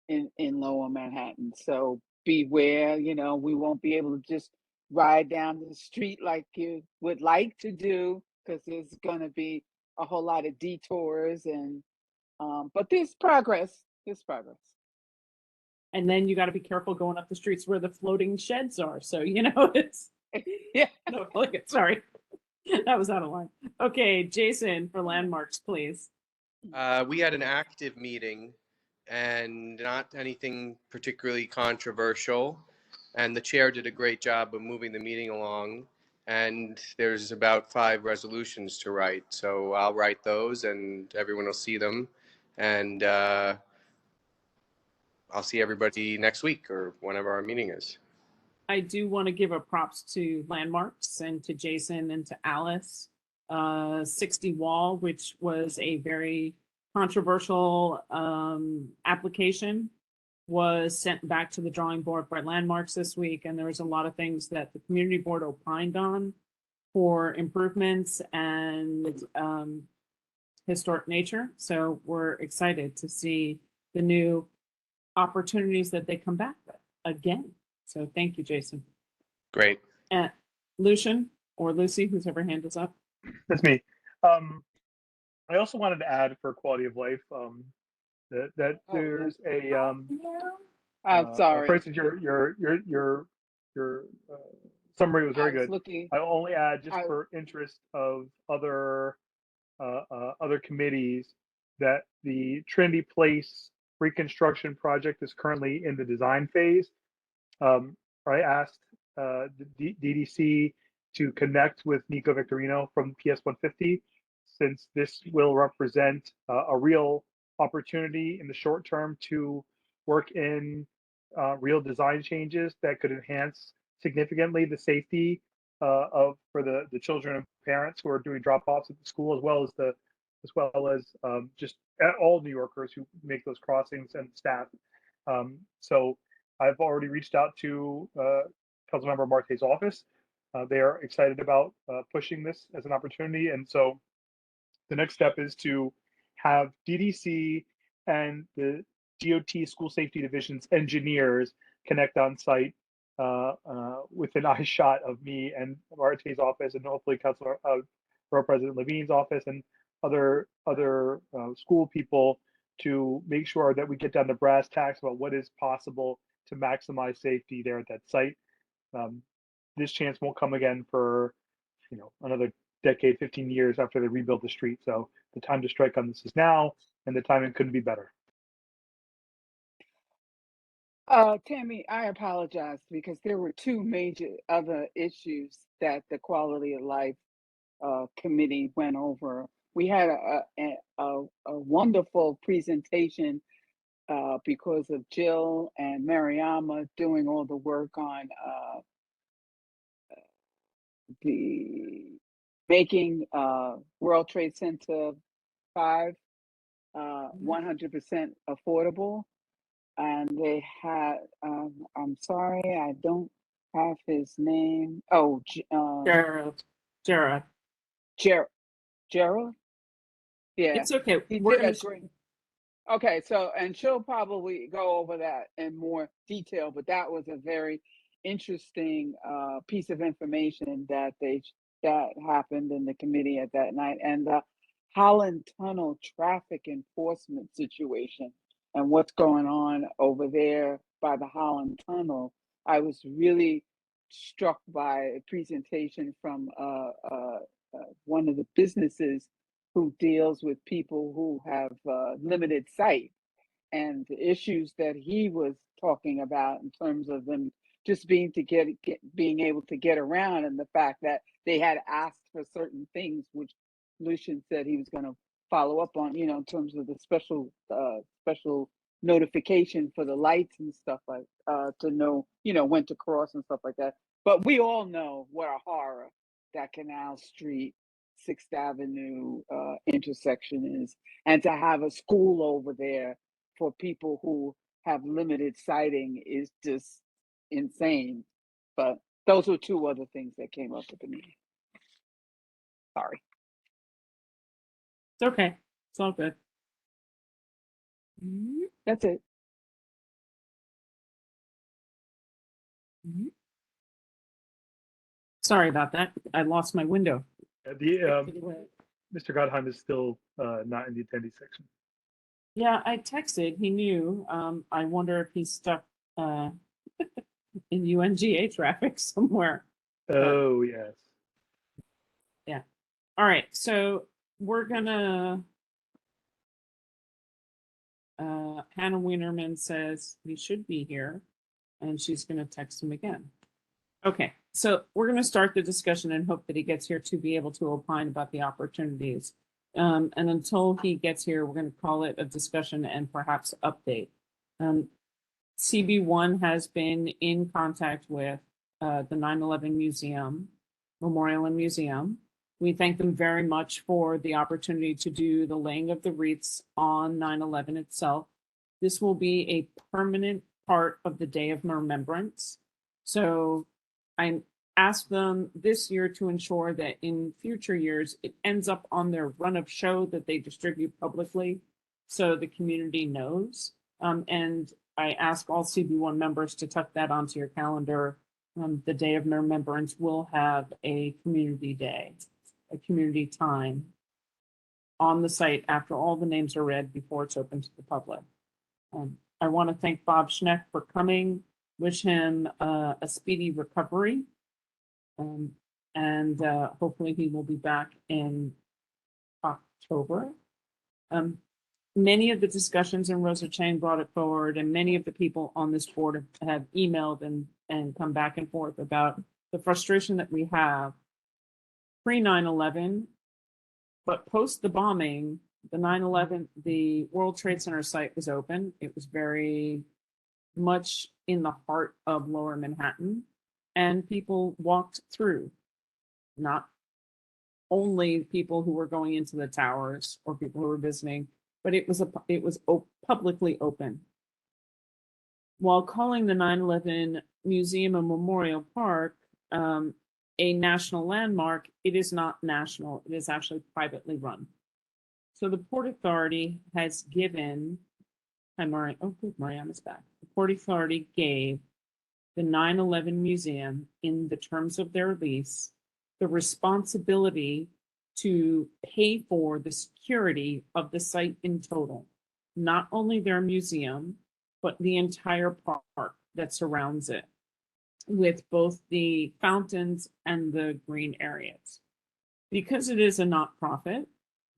in Lower Manhattan. So beware, we won't be able to just ride down the street like you would like to do, because there's going to be a whole lot of detours, and but there's progress. And then you got to be careful going up the streets where the floating sheds are. So, it's, yeah. No, sorry. That was out of line. Okay, Jason, for landmarks, please. We had an active meeting and not anything particularly controversial. And the chair did a great job of moving the meeting along. And there's about 5 resolutions to write. So I'll write those and everyone will see them. And I'll see everybody next week or whenever our meeting is. I do want to give a props to landmarks and to Jason and to Alice. 60 Wall, which was a very controversial application, was sent back to the drawing board by landmarks this week. And there was a lot of things that the community board opined on for improvements and historic nature. So we're excited to see the new opportunities that they come back with again. So thank you, Jason. Great. And Lucian or Lucy, whose ever hand is up. That's me. I also wanted to add for quality of life that there's a I'm sorry. For instance, your summary was very good. I only add just for interest of other committees that the Trinity Place reconstruction project is currently in the design phase. I asked the DDC to connect with Nico Victorino from PS 150, since this will represent a real opportunity in the short term to work in real design changes that could enhance significantly the safety for the children and parents who are doing drop-offs at the school, as well as just all New Yorkers who make those crossings and staff. So I've already reached out to Councilmember Marte's office. They are excited about pushing this as an opportunity. And so the next step is to have DDC and the DOT School Safety Division's engineers connect on site with an eye shot of me and Marte's office, and hopefully President Levine's office, and other school people to make sure that we get down to brass tacks about what is possible to maximize safety there at that site. This chance won't come again for, another decade, 15 years after they rebuild the street. So the time to strike on this is now, and the timing couldn't be better. Tammy, I apologize because there were two major other issues that the Quality of Life committee went over. We had a wonderful presentation because of Jill and Mariama doing all the work on the making World Trade Center 5 100% affordable. And they had, I'm sorry, I don't have his name. Oh, Gerald. Gerald. Yeah, It's okay. he We're did gonna a great. Okay, so and she'll probably go over that in more detail, but that was a very interesting piece of information that happened in the committee at that night, and the Holland Tunnel traffic enforcement situation and what's going on over there by the Holland Tunnel. I was really struck by a presentation from one of the businesses who deals with people who have limited sight, and the issues that he was talking about in terms of them just being able to get around, and the fact that they had asked for certain things, which Lucian said he was going to follow up on, in terms of the special notification for the lights and stuff like to know, when to cross and stuff like that. But we all know what a horror that Canal Street 6th Avenue intersection is, and to have a school over there for people who have limited sighting is just insane. But those were two other things that came up at the meeting. Sorry. It's okay. It's all good. That's it. Sorry about that. I lost my window. Mr. Godheim is still not in the attendee section. Yeah, I texted. He knew. I wonder if he's stuck in UNGA traffic somewhere. Oh, yes. Yeah. All right. So we're gonna. Hannah Wienerman says he should be here, and she's gonna text him again. Okay. So we're gonna start the discussion and hope that he gets here to be able to opine about the opportunities. And until he gets here, we're going to call it a discussion and perhaps update. CB1 has been in contact with the 9/11 Museum, Memorial and Museum. We thank them very much for the opportunity to do the laying of the wreaths on 9/11 itself. This will be a permanent part of the Day of Remembrance. So I asked them this year to ensure that in future years, it ends up on their run of show that they distribute publicly so the community knows. And I ask all CB1 members to tuck that onto your calendar. The Day of Remembrance will have a community day, a community time on the site after all the names are read before it's open to the public. I want to thank Bob Schneck for coming, wish him a speedy recovery. And hopefully he will be back in October. Many of the discussions, and Rosa Chang brought it forward, and many of the people on this board have emailed and come back and forth about the frustration that we have pre 9/11, but post the bombing, the 9/11, the World Trade Center site was open. It was very much in the heart of Lower Manhattan. And people walked through, not only people who were going into the towers or people who were visiting, but it was publicly open. While calling the 9/11 Museum and Memorial Park a national landmark, it is not national. It is actually privately run. So the Port Authority has given, Mariana's back. The Port Authority gave the 9/11 Museum, in the terms of their lease, the responsibility to pay for the security of the site in total, not only their museum, but the entire park that surrounds it, with both the fountains and the green areas. Because it is a not-profit,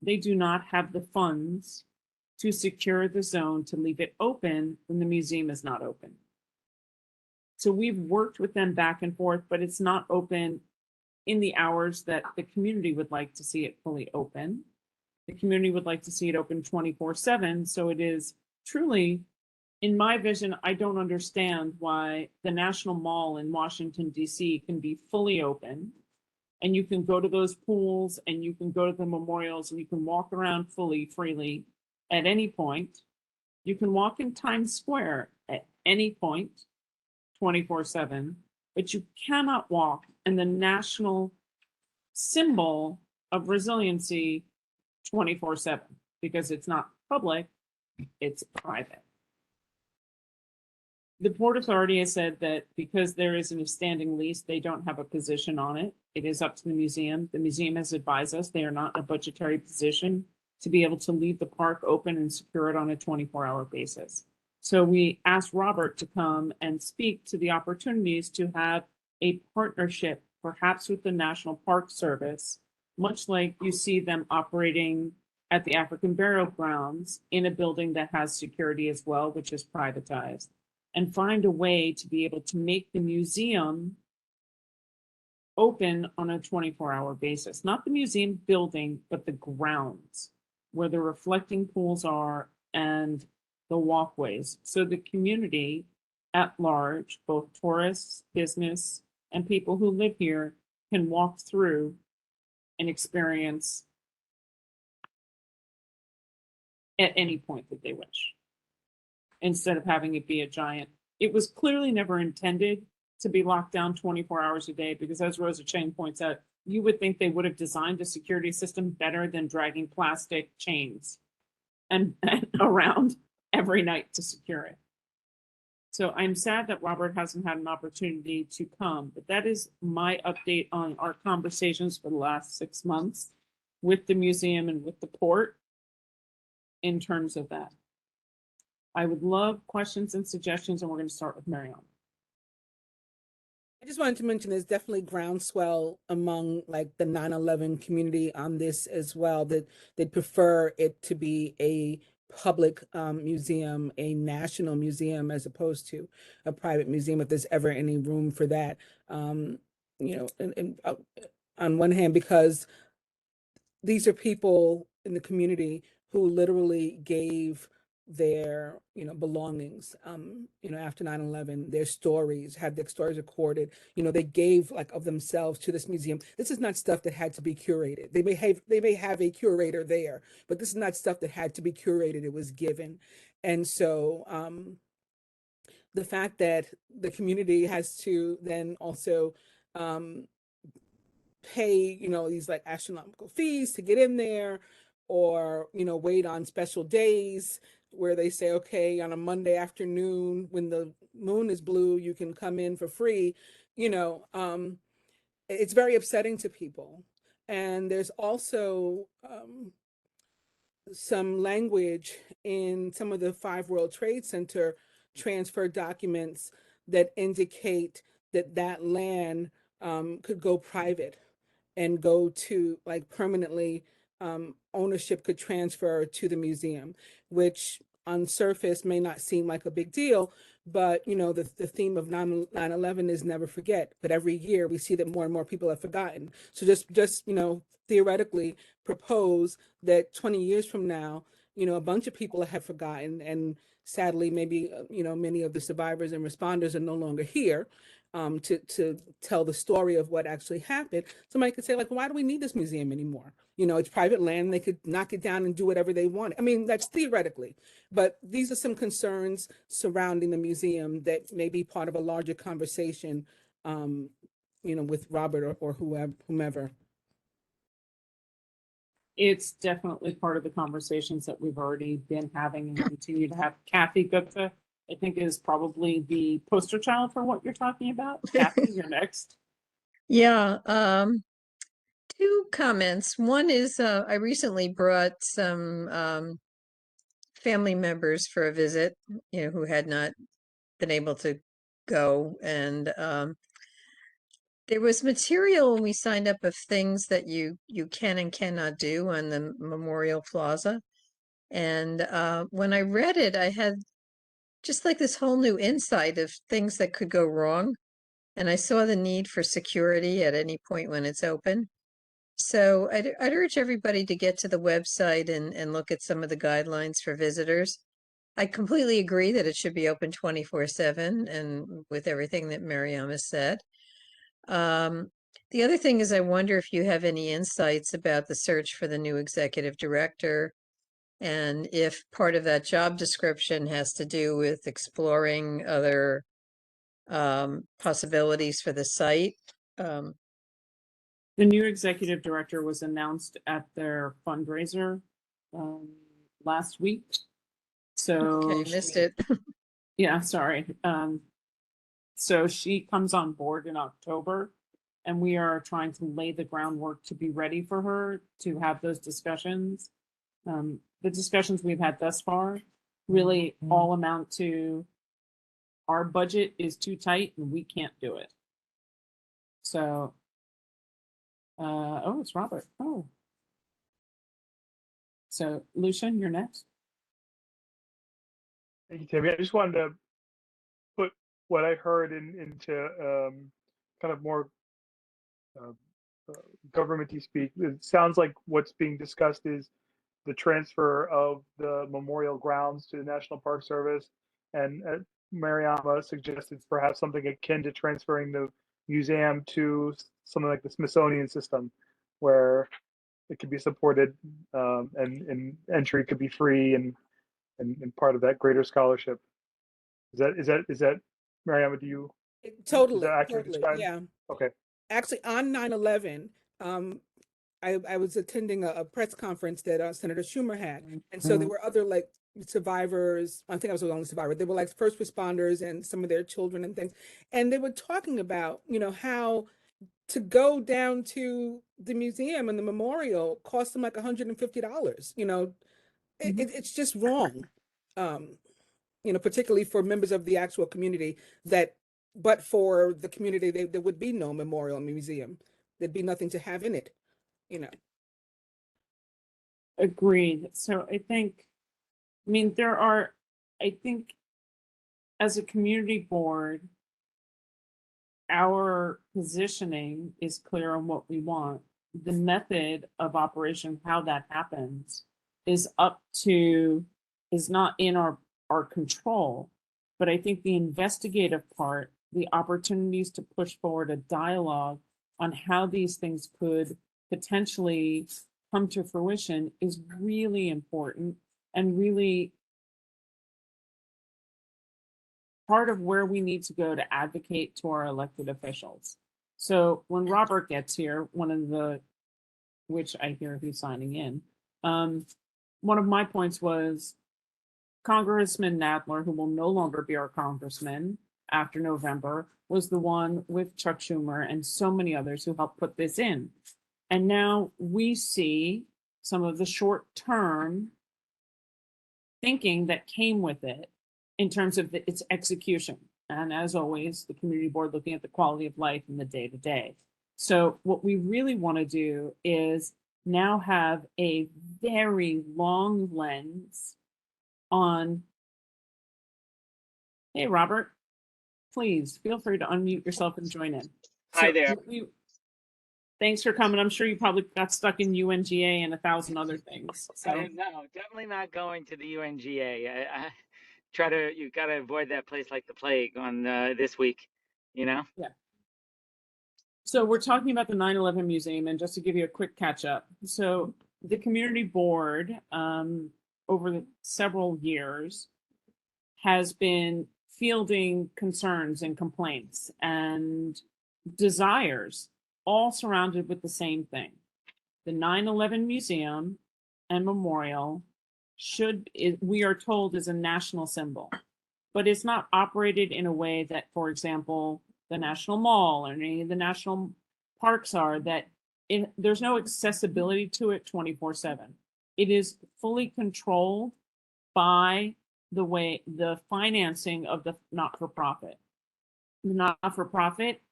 they do not have the funds to secure the zone to leave it open when the museum is not open. So we've worked with them back and forth, but it's not open in the hours that the community would like to see it fully open. The community would like to see it open 24/7. So it is truly, in my vision, I don't understand why the National Mall in Washington, D.C. can be fully open, and you can go to those pools and you can go to the memorials and you can walk around fully, freely at any point. You can walk in Times Square at any point, 24/7, but you cannot walk in the national symbol of resiliency 24/7 because it's not public, it's private. The Port Authority has said that because there isn't a standing lease, they don't have a position on it. It is up to the museum. The museum has advised us they are not in a budgetary position to be able to leave the park open and secure it on a 24-hour basis. So we asked Robert to come and speak to the opportunities to have a partnership, perhaps with the National Park Service, much like you see them operating at the African Burial Grounds in a building that has security as well, which is privatized, and find a way to be able to make the museum open on a 24-hour basis. Not the museum building, but the grounds where the reflecting pools are and the walkways. So the community at large, both tourists, business, and people who live here can walk through and experience at any point that they wish, instead of having it be a giant. It was clearly never intended to be locked down 24 hours a day, because as Rosa Chang points out, you would think they would have designed a security system better than dragging plastic chains and around every night to secure it. So I'm sad that Robert hasn't had an opportunity to come, but that is my update on our conversations for the last 6 months with the museum and with the port in terms of that. I would love questions and suggestions, and we're going to start with Marianne. I just wanted to mention there's definitely groundswell among like the 9/11 community on this as well, that they'd prefer it to be a public museum, a national museum, as opposed to a private museum, if there's ever any room for that. You know, and on one hand, because these are people in the community who literally gave their, you know, belongings, you know, after 9/11, their stories, had their stories recorded, you know, they gave like of themselves to this museum. This is not stuff that had to be curated. They may have a curator there, but this is not stuff that had to be curated. It was given. And so the fact that the community has to then also pay, you know, these like astronomical fees to get in there, or, you know, wait on special days where they say, okay, on a Monday afternoon when the moon is blue, you can come in for free, you know, it's very upsetting to people. And there's also some language in some of the 5 World Trade Center transfer documents that indicate that that land could go private and go to like permanently, ownership could transfer to the museum, which on surface may not seem like a big deal, but you know, the theme of 9/11 is never forget. But every year we see that more and more people have forgotten. So just you know, theoretically propose that 20 years from now, you know, a bunch of people have forgotten, and sadly, maybe you know, many of the survivors and responders are no longer here to tell the story of what actually happened. Somebody could say, like, why do we need this museum anymore? You know, it's private land. They could knock it down and do whatever they want. I mean, that's theoretically, but these are some concerns surrounding the museum that may be part of a larger conversation, you know, with Robert or whomever. It's definitely part of the conversations that we've already been having and continue to have. Kathy Gupta, I think, is probably the poster child for what you're talking about. Kathy, you're next. Yeah, Two comments. One is I recently brought some family members for a visit, who had not been able to go. And there was material when we signed up of things that you can and cannot do on the Memorial Plaza. And when I read it, I had just like this whole new insight of things that could go wrong. And I saw the need for security at any point when it's open. So I'd urge everybody to get to the website and look at some of the guidelines for visitors. I completely agree that it should be open 24/7 and with everything that Mariam has said. The other thing is I wonder if you have any insights about the search for the new executive director, and if part of that job description has to do with exploring other possibilities for the site. The new executive director was announced at their fundraiser last week. So Okay, missed it. yeah, sorry. So she comes on board in October, and we are trying to lay the groundwork to be ready for her to have those discussions. The discussions we've had thus far really all amount to our budget is too tight and we can't do it. So, oh, it's Robert. Oh. So, Lucian, you're next. Thank you, Tammy. I just wanted to put what I heard into kind of more government-y speak. It sounds like what's being discussed is the transfer of the memorial grounds to the National Park Service, and Mariama suggested perhaps something akin to transferring the museum to something like the Smithsonian system, where it could be supported and entry could be free and part of that greater scholarship. Is that Mariama? Do you? Totally, Is that accurate totally, describe? yeah. Okay. Actually, on 9/11, I was attending a press conference that Senator Schumer had, and so there were other like survivors. I think I was the only survivor. They were like first responders and some of their children and things, and they were talking about how to go down to the museum and the memorial cost them like $150. It's just wrong. Particularly for members of the actual community that, but for the community, there would be no memorial museum. There'd be nothing to have in it. Agreed. So I think as a community board, our positioning is clear on what we want. The method of operation, how that happens, is not in our control. But I think the investigative part, the opportunities to push forward a dialogue on how these things could potentially come to fruition is really important and really part of where we need to go to advocate to our elected officials. So when Robert gets here, which I hear he's signing in, one of my points was Congressman Nadler, who will no longer be our congressman after November, was the one with Chuck Schumer and so many others who helped put this in. And now we see some of the short-term thinking that came with it in terms of its execution. And as always, the community board looking at the quality of life in the day-to-day. So what we really want to do is now have a very long lens on, hey, Robert, please feel free to unmute yourself and join in. Hi there. Thanks for coming. I'm sure you probably got stuck in UNGA and 1,000 other things. So No, definitely not going to the UNGA. You got to avoid that place like the plague on this week, Yeah. So we're talking about the 9/11 Museum, and just to give you a quick catch up. So the community board, over several years, has been fielding concerns and complaints and desires, all surrounded with the same thing. The 9/11 Museum and Memorial we are told, is a national symbol, but it's not operated in a way that, for example, the National Mall or any of the national parks are, that there's no accessibility to it 24/7. It is fully controlled by the financing of the not-for-profit. The not-for-profit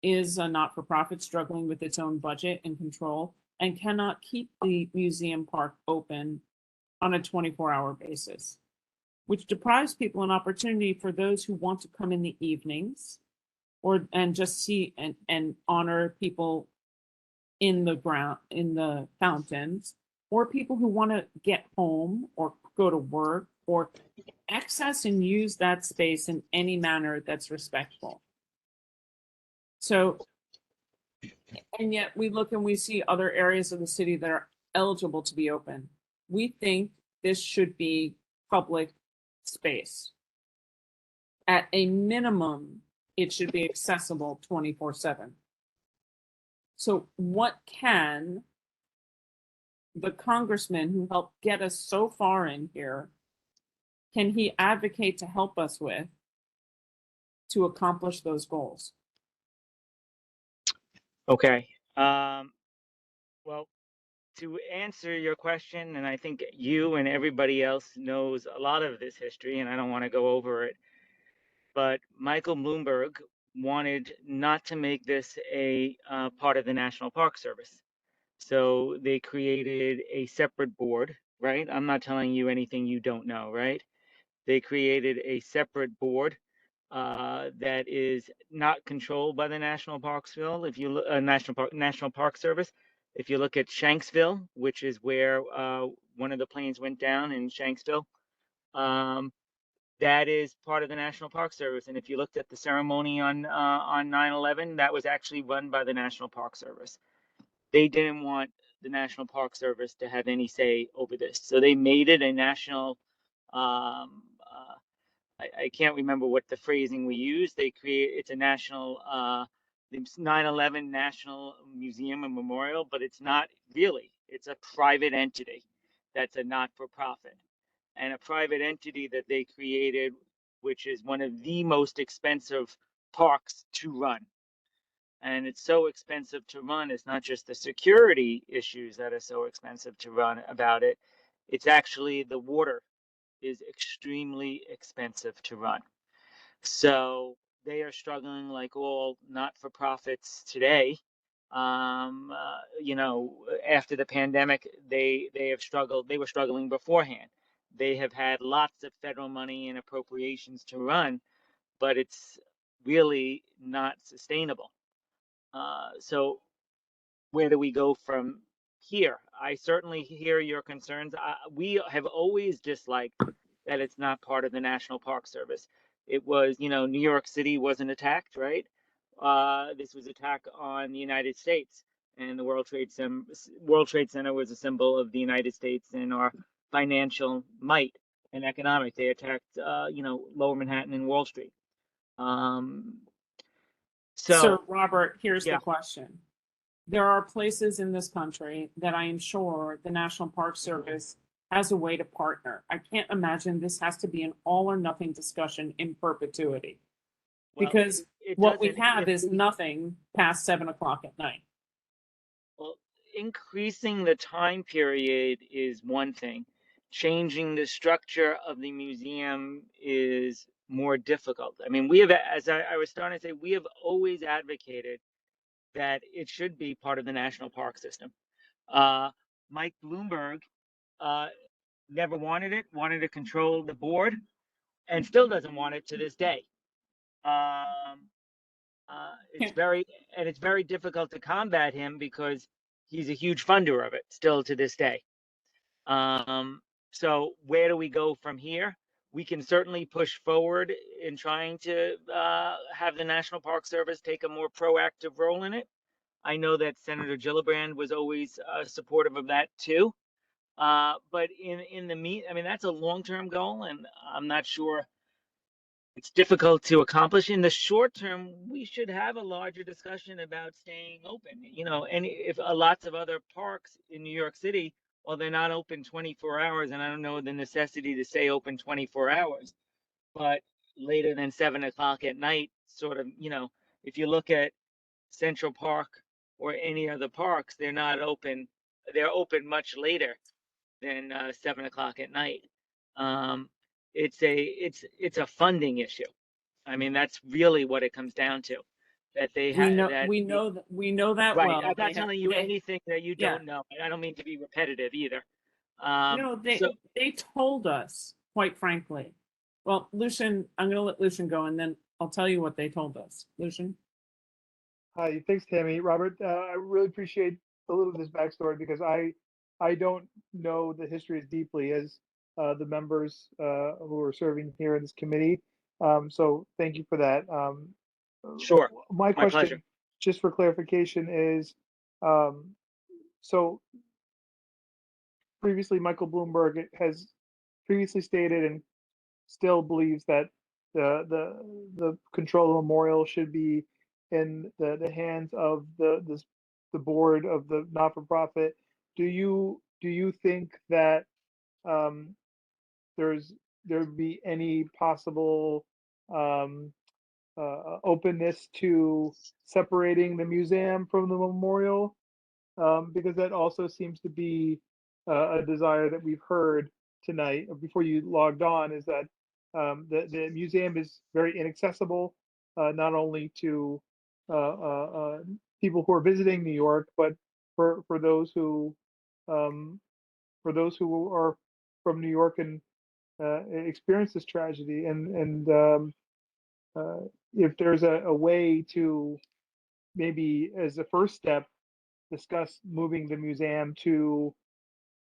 is a not-for-profit struggling with its own budget and control and cannot keep the museum park open on a 24-hour basis, which deprives people an opportunity for those who want to come in the evenings and just see and honor people in the fountains, or people who want to get home or go to work or access and use that space in any manner that's respectful. So, and yet we look and we see other areas of the city that are eligible to be open. We think this should be public space. At a minimum, it should be accessible 24/7. So what can the congressman who helped get us so far in here, can he advocate to help us with to accomplish those goals? Okay. Well, to answer your question, and I think you and everybody else knows a lot of this history, and I don't want to go over it, but Michael Bloomberg wanted not to make this a part of the National Park Service. So they created a separate board, right? I'm not telling you anything you don't know, right? They created a separate board that is not controlled by the National Parksville. If you look, National Park Service, if you look at Shanksville, which is where one of the planes went down in Shanksville, that is part of the National Park Service. And if you looked at the ceremony on 9/11, that was actually run by the National Park Service. They didn't want the National Park Service to have any say over this, so they made it a national. I can't remember what the phrasing we use. It's a national, the 9/11 National Museum and Memorial, but it's not really. It's a private entity that's a not-for-profit, and a private entity that they created, which is one of the most expensive parks to run. And it's so expensive to run. It's not just the security issues that are so expensive to run about it. It's actually the water is extremely expensive to run. So they are struggling like all not-for-profits today. You know, after the pandemic, they have struggled. They were struggling beforehand. They have had lots of federal money and appropriations to run, but it's really not sustainable. So where do we go from here? I certainly hear your concerns. We have always disliked that it's not part of the National Park Service. It was, you know, New York City wasn't attacked, right? This was attack on the United States, and the World Trade Center was a symbol of the United States and our financial might and economic. They attacked, you know, Lower Manhattan and Wall Street. So Robert, here's yeah. the question. There are places in this country that I am sure the National Park Service has a way to partner. I can't imagine this has to be an all or nothing discussion in perpetuity. Well, Because it what we doesn't- have if- is nothing past 7 o'clock at night. Well, increasing the time period is one thing. Changing the structure of the museum is more difficult. I mean, we have, as I was starting to say, we have always advocated that it should be part of the national park system. Mike Bloomberg never wanted it, wanted to control the board, and still doesn't want it to this day. It's very difficult to combat him because he's a huge funder of it still to this day. So where do we go from here? We can certainly push forward in trying to have the National Park Service take a more proactive role in it. I know that Senator Gillibrand was always supportive of that too. But in the I mean, that's a long-term goal, and I'm not sure it's difficult to accomplish. In the short term, we should have a larger discussion about staying open. You know, and if lots of other parks in New York City, well, they're not open 24 hours, and I don't know the necessity to stay open 24 hours, but later than 7 o'clock at night, sort of, you know, if you look at Central Park or any other parks, they're not open. They're open much later than 7 o'clock at night. It's a funding issue. I mean, that's really what it comes down to. That they We have know, that we the- know that, we know that right. well. I'm They not have, telling you they, anything that you yeah, don't know. I don't mean to be repetitive either. no, So they told us, quite frankly. Well, Lucian, I'm gonna let Lucian go and then I'll tell you what they told us. Lucian? Hi, thanks, Tammy. Robert, I really appreciate a little of this backstory because I don't know the history as deeply as the members who are serving here in this committee. So thank you for that. sure, My my pleasure. question, just for clarification, is so previously Michael Bloomberg has previously stated and still believes that the control of Memorial should be in the hands of the board of the not-for-profit. Do you think that um, there'd be any possible openness to separating the museum from the memorial? Because that also seems to be a desire that we've heard tonight before you logged on, is that the museum is very inaccessible, not only to people who are visiting New York, but for those who are from New York and experience this tragedy, and if there's a way to maybe as a first step discuss moving the museum to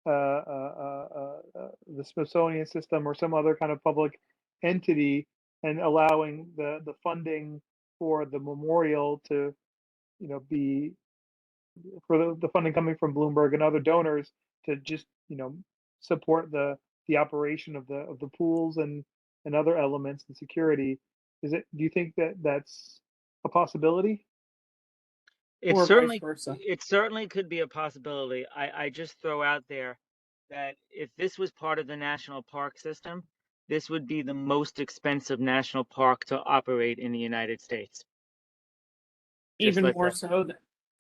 the Smithsonian system or some other kind of public entity, and allowing the funding for the memorial to, be for the funding coming from Bloomberg and other donors to just, support the operation of the pools and other elements and security. Do you think that that's a possibility? Or vice versa. It certainly could be a possibility. I just throw out there that if this was part of the national park system, this would be the most expensive national park to operate in the United States. Just Even let more that. so,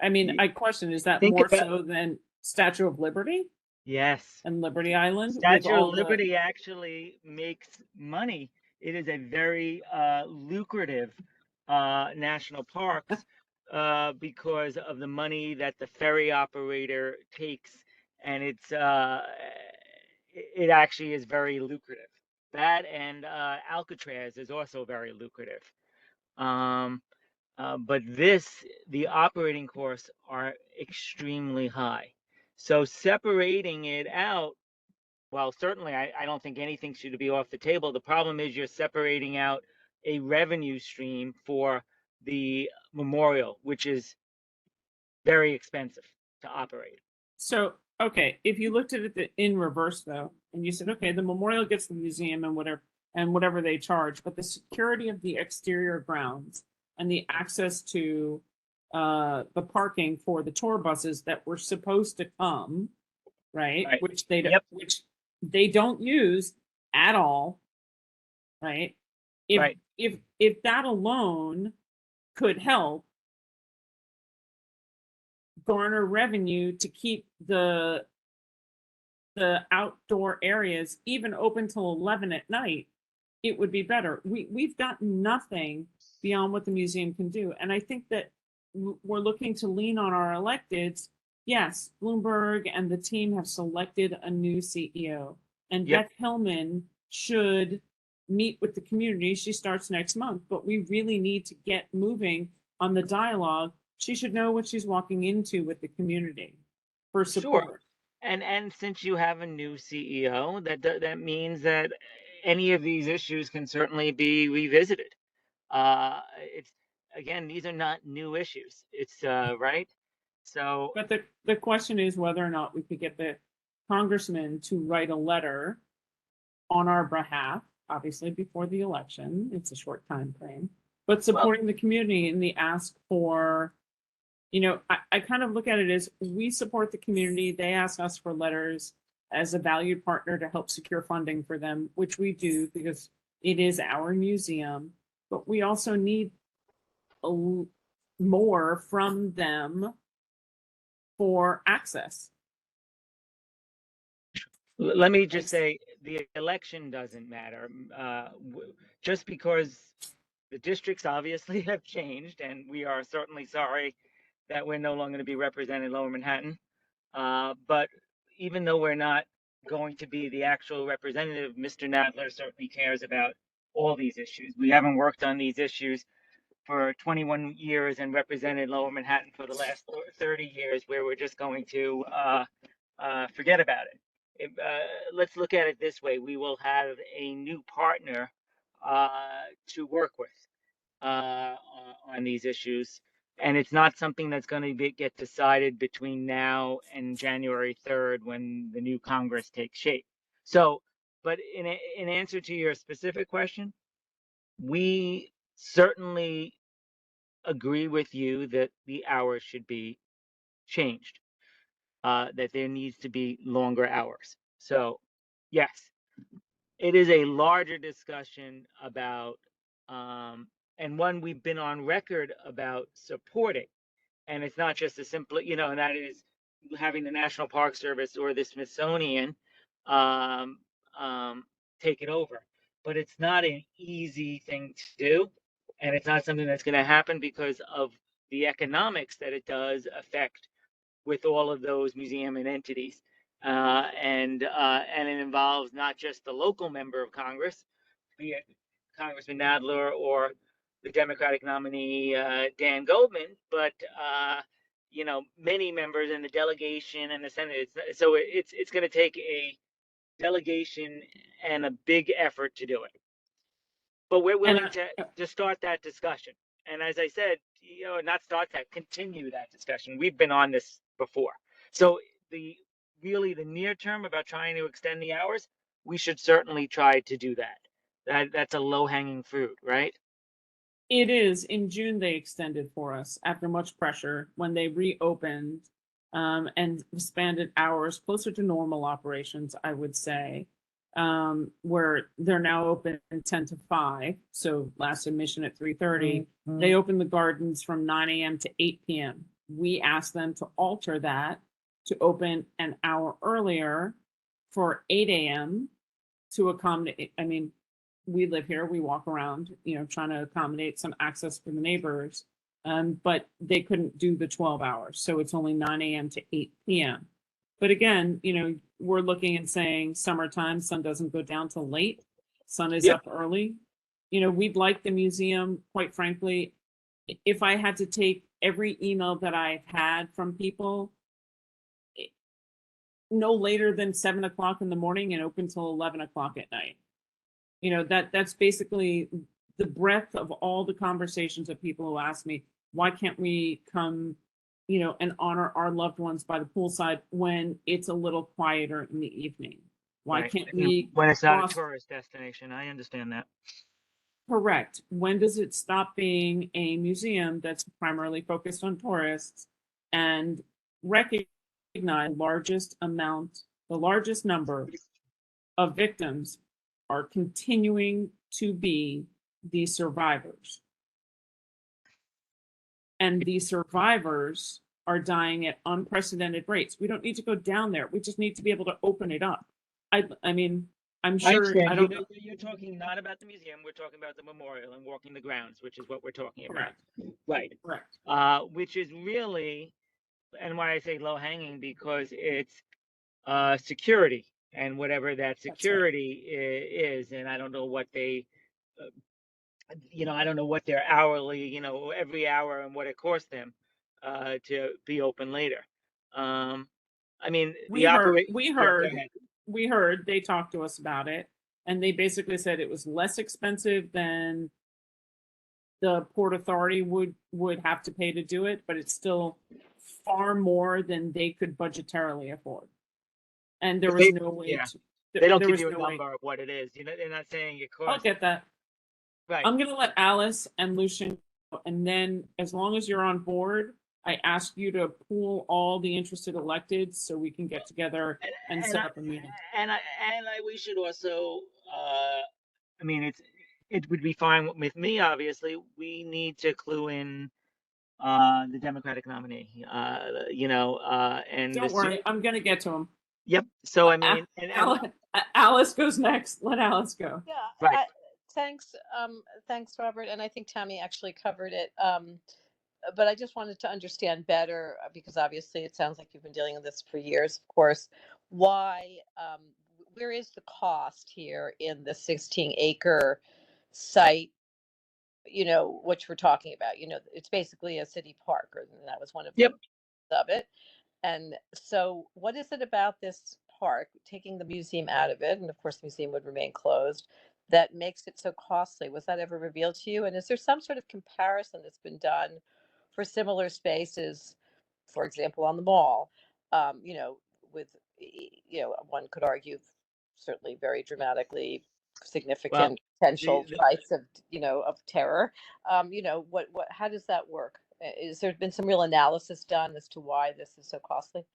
I mean, Y- I question, is that Think more about so than Statue of Liberty yes. and Liberty Island with Statue of all the, Liberty actually makes money. It is a very lucrative national parks because of the money that the ferry operator takes, and it actually is very lucrative. That and Alcatraz is also very lucrative. Um, but the operating costs are extremely high. So separating it out, well, certainly I don't think anything should be off the table. The problem is you're separating out a revenue stream for the memorial, which is very expensive to operate. so, okay, if you looked at it in reverse though, and you said, okay, the memorial gets the museum and whatever they charge, but the security of the exterior grounds and the access to the parking for the tour buses that were supposed to come, right? Right. Which they don't use at all, right? If Right. if that alone could help garner revenue to keep the outdoor areas even open till 11 at night, it would be better. We've got nothing beyond what the museum can do, and I think that we're looking to lean on our electeds. Yes, Bloomberg and the team have selected a new CEO, and Yep. Beth Hillman should meet with the community. She starts next month, but we really need to get moving on the dialogue. She should know what she's walking into with the community for support. Sure. And since you have a new CEO, that means that any of these issues can certainly be revisited. It's again, these are not new issues. It's right. So But the question is whether or not we could get the congressman to write a letter on our behalf, obviously before the election. It's a short time frame, but supporting the community in the ask for, I kind of look at it as we support the community. They ask us for letters as a valued partner to help secure funding for them, which we do because it is our museum. But we also need more from them for access. Let me just Thanks. say, the election doesn't matter. Just because the districts obviously have changed, and we are certainly sorry that we're no longer going to be representing Lower Manhattan. But even though we're not going to be the actual representative, Mr. Nadler certainly cares about all these issues. We haven't worked on these issues for 21 years and represented Lower Manhattan for the last 30 years, where we're just going to forget about it. Let's look at it this way. We will have a new partner to work with on these issues. And it's not something that's going to get decided between now and January 3rd when the new Congress takes shape. So, but in answer to your specific question, we certainly agree with you that the hours should be changed, that there needs to be longer hours. So, yes, it is a larger discussion about, and one we've been on record about supporting. And it's not just a simple, and that is having the National Park Service or the Smithsonian take it over. But it's not an easy thing to do. And it's not something that's going to happen because of the economics that it does affect with all of those museum and entities. And it involves not just the local member of Congress, be it Congressman Nadler or the Democratic nominee Dan Goldman, but many members in the delegation and the Senate. So it's going to take a delegation and a big effort to do it. But we're willing to start that discussion. And as I said, not start that, continue that discussion. We've been on this before. So the near term about trying to extend the hours, we should certainly try to do that. That's a low hanging fruit, right? It is. In June, they extended for us after much pressure when they reopened and expanded hours closer to normal operations, I would say, where they're now open 10 to 5. So last admission at 3:30. They opened the gardens from 9 a.m. to 8 p.m. We asked them to alter that to open an hour earlier for 8 a.m. to accommodate. I mean, we live here, we walk around, trying to accommodate some access for the neighbors. But they couldn't do the 12 hours. So it's only 9 a.m. to 8 p.m. But again, we're looking and saying summertime, sun doesn't go down till late. Sun is up early. We'd like the museum, quite frankly, if I had to take every email that I've had from people, no later than 7 o'clock in the morning and open till 11 o'clock at night. That's basically the breadth of all the conversations of people who ask me, why can't we come, and honor our loved ones by the poolside when it's a little quieter in the evening? Why Right. can't we? When it's not a tourist destination, I understand that. Correct. When does it stop being a museum that's primarily focused on tourists and recognize the largest number of victims are continuing to be the survivors. And these survivors are dying at unprecedented rates. We don't need to go down there. We just need to be able to open it up. I mean, I'm sure, I don't know. You're talking not about the museum, we're talking about the memorial and walking the grounds, which is what we're talking about. Correct. Right. Correct. Which is really, and why I say low hanging, because it's security and whatever that security is. And I don't know what they, I don't know what their hourly, every hour and what it costs them to be open later. I mean, we heard they talked to us about it, and they basically said it was less expensive than the Port Authority would have to pay to do it, but it's still far more than they could budgetarily afford. And there was no way to. They don't give you a number of what it is. They're not saying it costs. I'll get that. Right. I'm gonna let Alice and Lucian, and then as long as you're on board, I ask you to pool all the interested electeds so we can get together and set up a meeting. We should also, I mean, it would be fine with me, obviously. We need to clue in the Democratic nominee, and Don't worry, I'm gonna get to him. Yep. So I mean, and Alice goes next. Let Alice go. Yeah, right. thanks, thanks, Robert, and I think Tammy actually covered it. But I just wanted to understand better because obviously it sounds like you've been dealing with this for years, of course. Why, where is the cost here in the 16-acre site, which we're talking about? It's basically a city park, or that was one of Yep. of it. And so what is it about this park, taking the museum out of it, and of course the museum would remain closed, that makes it so costly? Was that ever revealed to you? And is there some sort of comparison that's been done for similar spaces, for example, on the mall, with, one could argue certainly very dramatically significant potential the- sites of terror. How does that work? Is there been some real analysis done as to why this is so costly?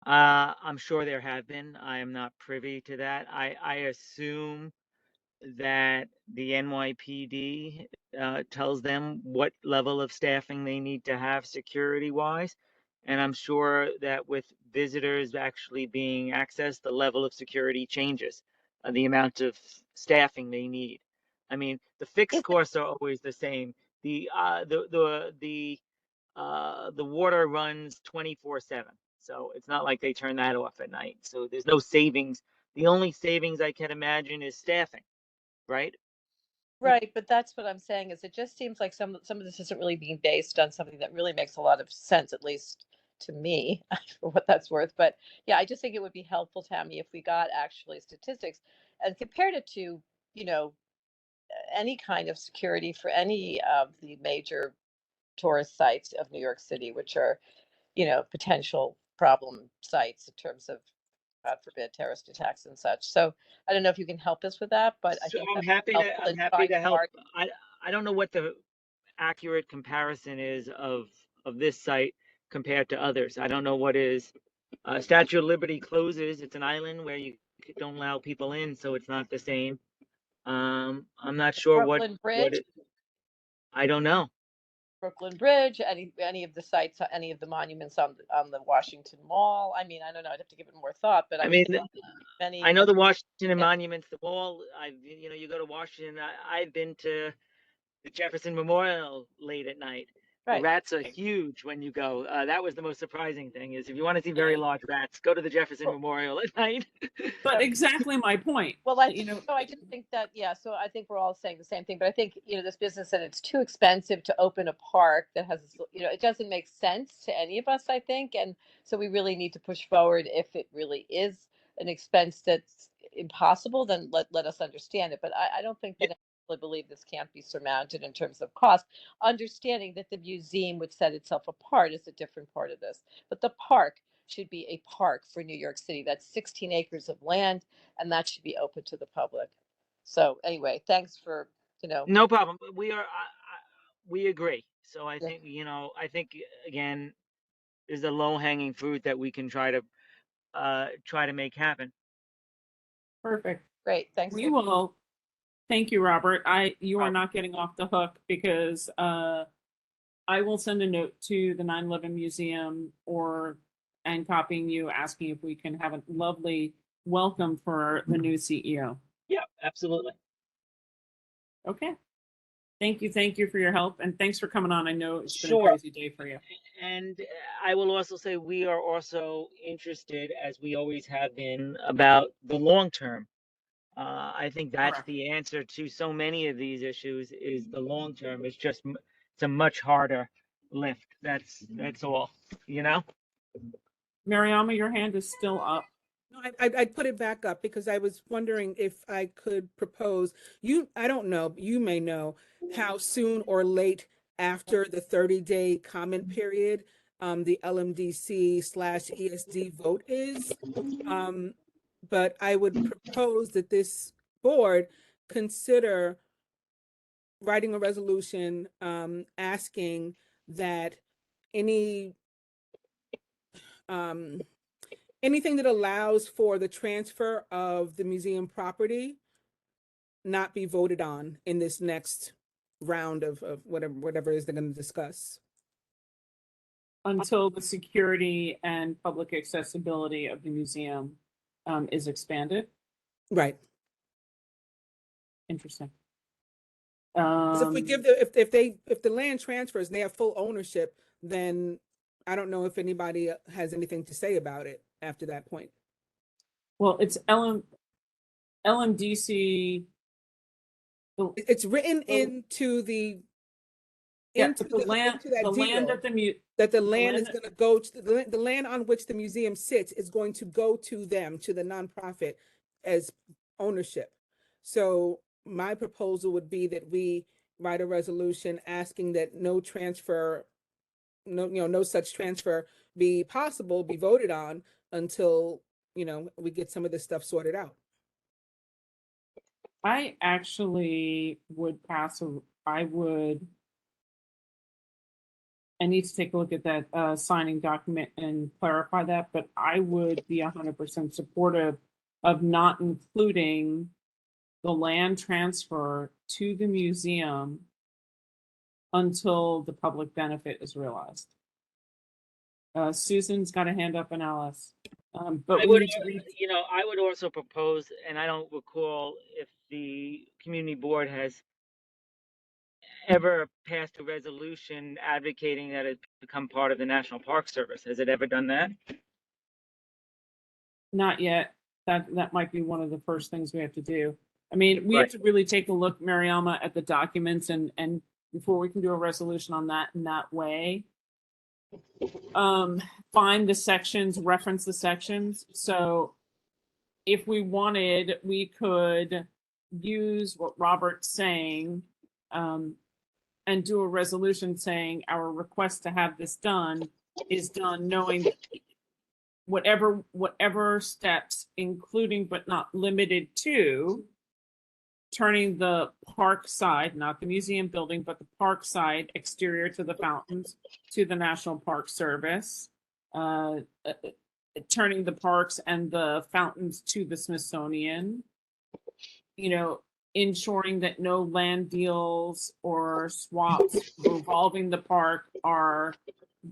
I'm sure there have been. I am not privy to that. I assume that the NYPD tells them what level of staffing they need to have security wise. And I'm sure that with visitors actually being accessed, the level of security changes, the amount of staffing they need. I mean, the fixed costs are always the same. The water runs 24/7. So it's not like they turn that off at night. So there's no savings. The only savings I can imagine is staffing, right? Right, but that's what I'm saying is it just seems like some of this isn't really being based on something that really makes a lot of sense, at least to me, for what that's worth. But yeah, I just think it would be helpful, Tammy, if we got actually statistics and compared it to, any kind of security for any of the major tourist sites of New York City, which are, potential problem sites in terms of, God forbid, terrorist attacks and such. So I don't know if you can help us with that, but I So think I'm that's happy to helpful I'm in happy trying to to help. mark. I don't know what the accurate comparison is of this site compared to others. I don't know what is. Statue of Liberty closes. It's an island where you don't allow people in, so it's not the same. I'm not sure Brooklyn what Bridge, it. I don't know. Brooklyn Bridge, any of the sites, any of the monuments on the Washington Mall. I mean, I don't know. I'd have to give it more thought, but I I would mean, think I many. know the Washington Yeah. monuments, the wall. You go to Washington. I've been to the Jefferson Memorial late at night. The Right. rats are huge when you go. That was the most surprising thing is if you want to see very large rats, go to the Jefferson Memorial at night. But exactly my point. Well, so I just think that, yeah, so I think we're all saying the same thing, but I think, this business that it's too expensive to open a park that has, it doesn't make sense to any of us, I think. And so we really need to push forward. If it really is an expense that's impossible, then let us understand it. But I don't think that I really believe this can't be surmounted in terms of cost, understanding that the museum would set itself apart is a different part of this. But the park should be a park for New York City. That's 16 acres of land, and that should be open to the public. So anyway, thanks for, No problem. We agree. So I Yeah. think, I think again, is a low hanging fruit that we can try to make happen. Perfect. Great. Thanks. We will. Thank you, Robert. You are Oh. not getting off the hook because I will send a note to the 9/11 Museum and copying you, asking if we can have a lovely welcome for the new CEO. Yeah, absolutely. Okay. Thank you for your help, and thanks for coming on. I know it's been a Sure. crazy day for you. And I will also say we are also interested, as we always have been, about the long term. I think that's Correct. the answer to so many of these issues is the long term. It's just it's a much harder lift. That's all. Mariama, your hand is still up. No, I put it back up because I was wondering if I could propose, I don't know, you may know how soon or late after the 30-day comment period, the LMDC/ESD vote is. But I would propose that this board consider writing a resolution, asking that any, anything that allows for the transfer of the museum property not be voted on in this next round of whatever it is they're going to discuss. until the security and public accessibility of the museum is expanded. Right. Interesting. 'Cause if we give the, if the land transfers and they have full ownership, then I don't know if anybody has anything to say about it after that point. Well, it's LMDC. It's written Well, into the, Yeah, into but the land, into that the land deal, at the that the the land land is that- going to go to the land on which the museum sits is going to go to them, to the nonprofit, as ownership. So my proposal would be that we write a resolution asking that no transfer, no such transfer be possible, be voted on until, we get some of this stuff sorted out. I actually would I need to take a look at that signing document and clarify that, but I would be 100% supportive of not including the land transfer to the museum until the public benefit is realized. Susan's got a hand up, and Alice. But I we would, need to read. I would also propose, and I don't recall if the community board has ever passed a resolution advocating that it become part of the National Park Service. Has it ever done that? Not yet. That might be one of the first things we have to do. I mean, we Right. have to really take a look, Mariama, at the documents and before we can do a resolution on that in that way. Find the sections, reference the sections. So if we wanted, we could use what Robert's saying, and do a resolution saying our request to have this done is done knowing that whatever steps, including but not limited to turning the park side, not the museum building, but the park side exterior to the fountains to the National Park Service, turning the parks and the fountains to the Smithsonian, ensuring that no land deals or swaps revolving the park are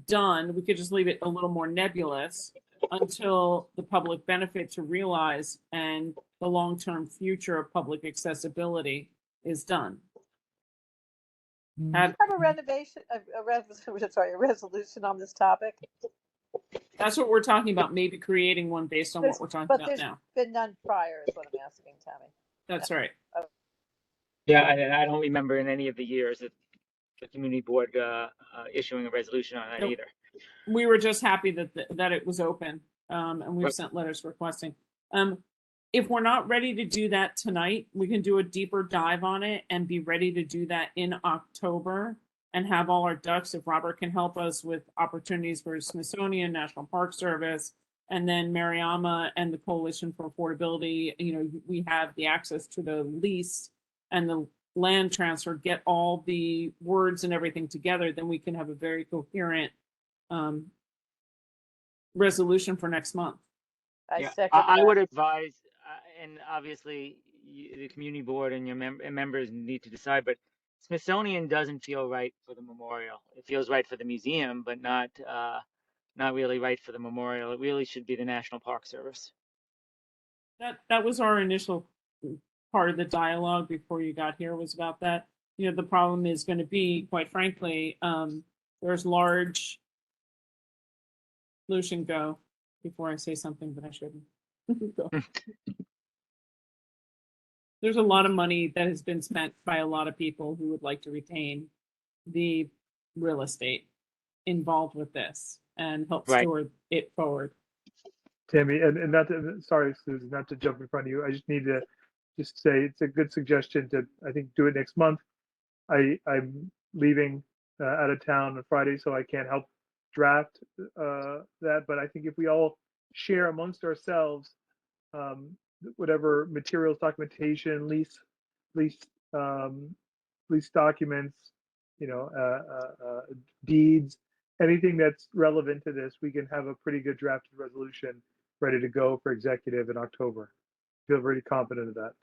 done. We could just leave it a little more nebulous until the public benefit to realize and the long-term future of public accessibility is done. Have a resolution on this topic. That's what we're talking about, maybe creating one based on what we're talking about there's now. been none prior, is what I'm asking, Tammy. That's right. Yeah, I don't remember in any of the years that the community board issuing a resolution on that Nope. either. We were just happy that it was open, and we've Right. sent letters requesting. If we're not ready to do that tonight, we can do a deeper dive on it and be ready to do that in October and have all our ducks. If Robert can help us with opportunities for Smithsonian, National Park Service, and then Mariama and the Coalition for Affordability, we have the access to the lease and the land transfer, get all the words and everything together, then we can have a very coherent resolution for next month. Yeah, I would advise, and obviously the community board and your members need to decide, but Smithsonian doesn't feel right for the memorial. It feels right for the museum, but not really right for the memorial. It really should be the National Park Service. That was our initial part of the dialogue before you got here, was about that. The problem is going to be, quite frankly, there's large. Lucian, go before I say something that I shouldn't. Go. There's a lot of money that has been spent by a lot of people who would like to retain the real estate involved with this and help Right. steward it forward. Tammy, and not to, sorry, Susan, not to jump in front of you. I just need to just say it's a good suggestion to, I think, do it next month. I'm leaving out of town on Friday, so I can't help draft that. But I think if we all share amongst ourselves whatever materials, documentation, lease documents, deeds, anything that's relevant to this, we can have a pretty good drafted resolution ready to go for executive in October. Feel very confident of that.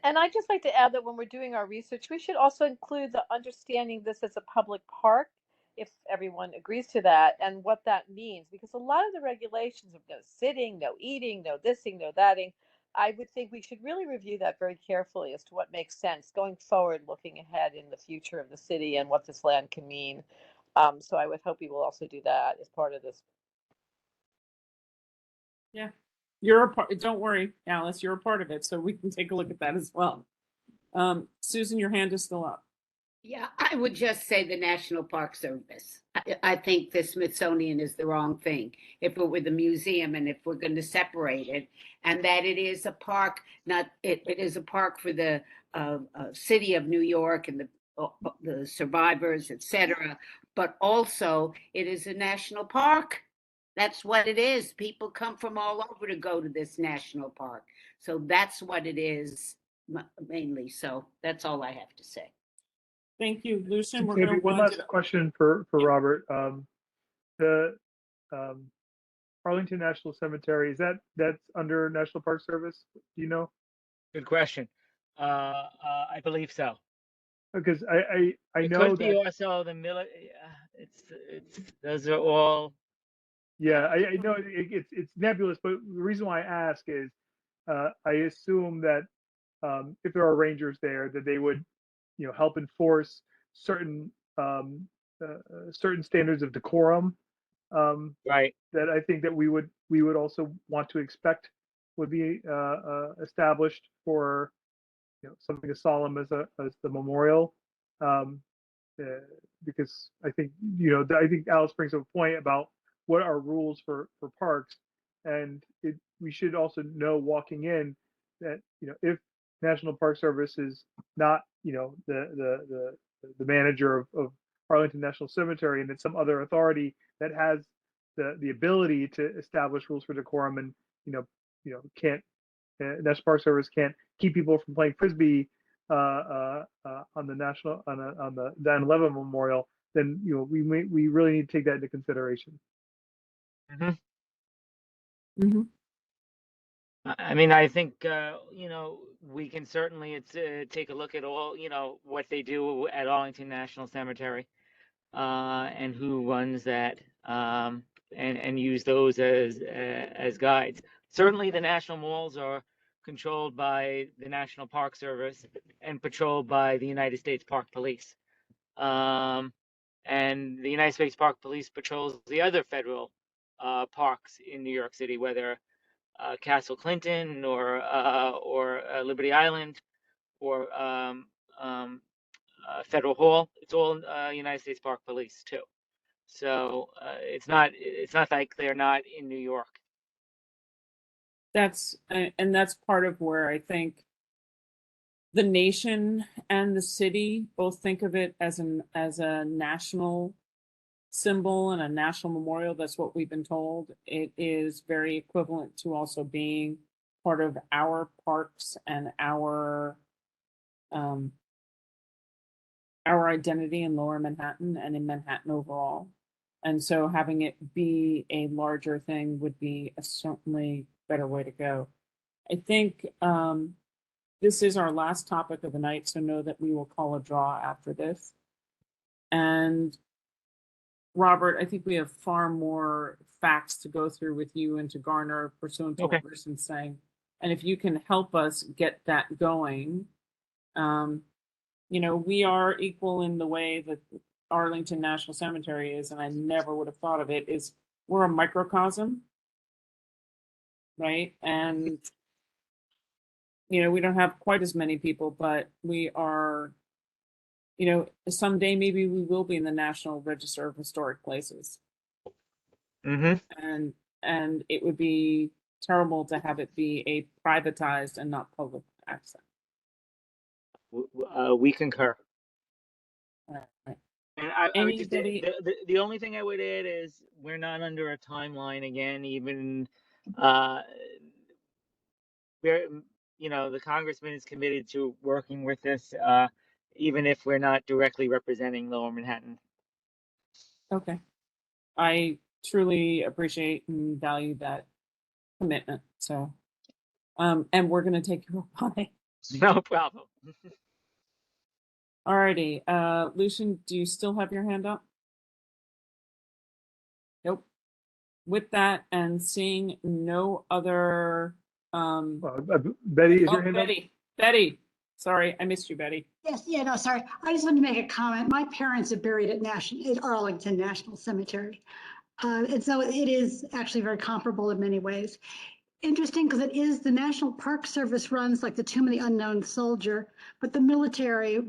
And I'd just like to add that when we're doing our research, we should also include the understanding this as a public park. if everyone agrees to that and what that means, because a lot of the regulations of no sitting, no eating, no thising, no thating, I would think we should really review that very carefully as to what makes sense going forward, looking ahead in the future of the city and what this land can mean. So I would hope you will also do that as part of this. Yeah, you're a part, don't worry, Alice, you're a part of it, so we can take a look at that as well. Susan, your hand is still up. Yeah, I would just say the National Park Service. I think the Smithsonian is the wrong thing. If it were the museum and if we're going to separate it, and that it is a park, it is a park for the city of New York and the survivors, etc. But also it is a national park. That's what it is. People come from all over to go to this national park. So that's what it is mainly. So that's all I have to say. Thank you, Lucian. We're Maybe going to one last question for Robert. The Arlington National Cemetery, that's under National Park Service? Do you know? Good question. I believe so. Because I It know could be that. also the it's those are all. Yeah, I know it's nebulous, but the reason why I ask is I assume that if there are rangers there, that they would, help enforce certain certain standards of decorum. Right. That I think that we would also want to expect would be established for something as solemn as the memorial. Because I think I think Alice brings up a point about what are rules for parks, and we should also know walking in that if National Park Service is not the manager of Arlington National Cemetery, and it's some other authority that has the ability to establish rules for decorum, and can't National Park Service can't keep people from playing frisbee on the national on the 9/11 memorial, then we really need to take that into consideration. I mean, I think we can certainly take a look at all what they do at Arlington National Cemetery, and who runs that, and use those as guides. Certainly, the national malls are controlled by the National Park Service and patrolled by the United States Park Police. And the United States Park Police patrols the other federal parks in New York City, whether Castle Clinton or Liberty Island or Federal Hall. It's all United States Park Police too. So it's not like they're not in New York. That's part of where I think the nation and the city both think of it as a national symbol and a national memorial. That's what we've been told. It is very equivalent to also being part of our parks and our identity in Lower Manhattan and in Manhattan overall. And so having it be a larger thing would be a certainly better way to go. I think this is our last topic of the night, so know that we will call a draw after this. And Robert, I think we have far more facts to go through with you and to garner pursuant to what Lucian's saying. And if you can help us get that going, we are equal in the way that Arlington National Cemetery is, and I never would have thought of it, is we're a microcosm, right? And, we don't have quite as many people, but we are, someday maybe we will be in the National Register of Historic Places. And it would be terrible to have it be a privatized and not public access. We concur. Right. And I would just, the only thing I would add is we're not under a timeline again, even the congressman is committed to working with this, even if we're not directly representing Lower Manhattan. Okay. I truly appreciate and value that commitment. So, and we're going to take you up on it. No problem. Alrighty. Lucian, do you still have your hand up? with that and seeing no other, Betty, is oh, your hand up? Betty, sorry, I missed you, Betty. Yes, yeah, no, sorry. I just wanted to make a comment. My parents are buried at Arlington National Cemetery. And so it is actually very comparable in many ways. Interesting because it is the National Park Service runs like the Tomb of the Unknown Soldier, but the military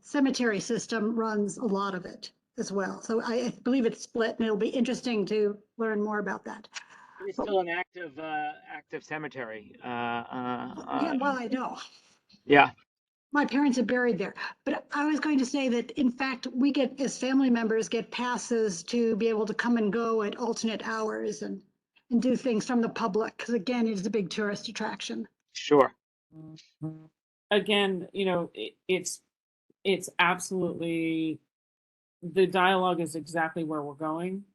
cemetery system runs a lot of it as well. So I believe it's split, and it'll be interesting to learn more about that. It is still an active cemetery. Yeah, well, I know. Yeah. My parents are buried there, but I was going to say that in fact, we get, as family members, get passes to be able to come and go at alternate hours and do things from the public, because again, it is a big tourist attraction. Sure. Again, you know, it's absolutely, the dialogue is exactly where we're going,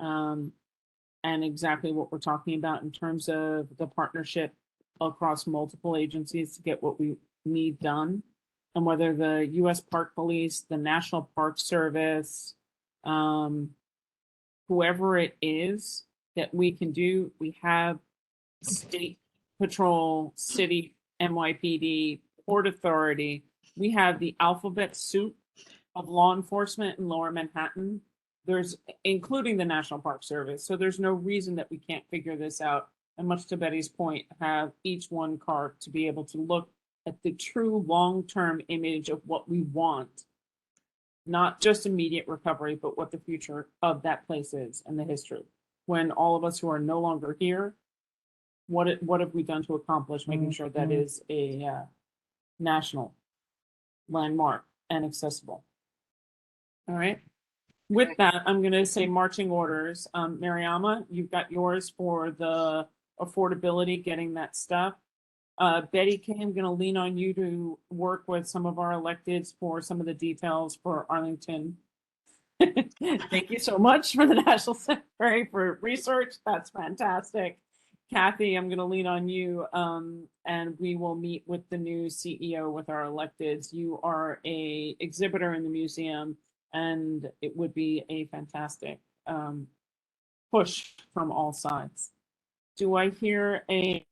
and exactly what we're talking about in terms of the partnership across multiple agencies to get what we need done. And whether the US Park Police, the National Park Service, whoever it is that we can do, we have state patrol, city, NYPD, Port Authority. We have the alphabet soup of law enforcement in Lower Manhattan. There's, including the National Park Service. So there's no reason that we can't figure this out. And much to Betty's point, have each one carved to be able to look at the true long-term image of what we want. Not just immediate recovery, but what the future of that place is and the history. When all of us who are no longer here, what have we done to accomplish making sure that is a national landmark and accessible? All right. With that, I'm going to say marching orders. Mariama, you've got yours for the affordability, getting that stuff. Betty Kay, I'm going to lean on you to work with some of our electeds for some of the details for Arlington. Thank you so much for the National Secretary for research. That's fantastic. Kathy, I'm going to lean on you, and we will meet with the new CEO with our electeds. You are a exhibitor in the museum, and it would be a fantastic push from all sides. Do I hear a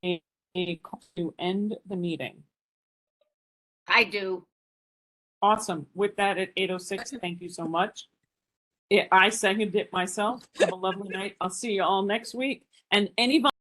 call to end the meeting? I do. Awesome. With that at 8:06, thank you so much. I seconded it myself. Have a lovely night. I'll see you all next week. And anybody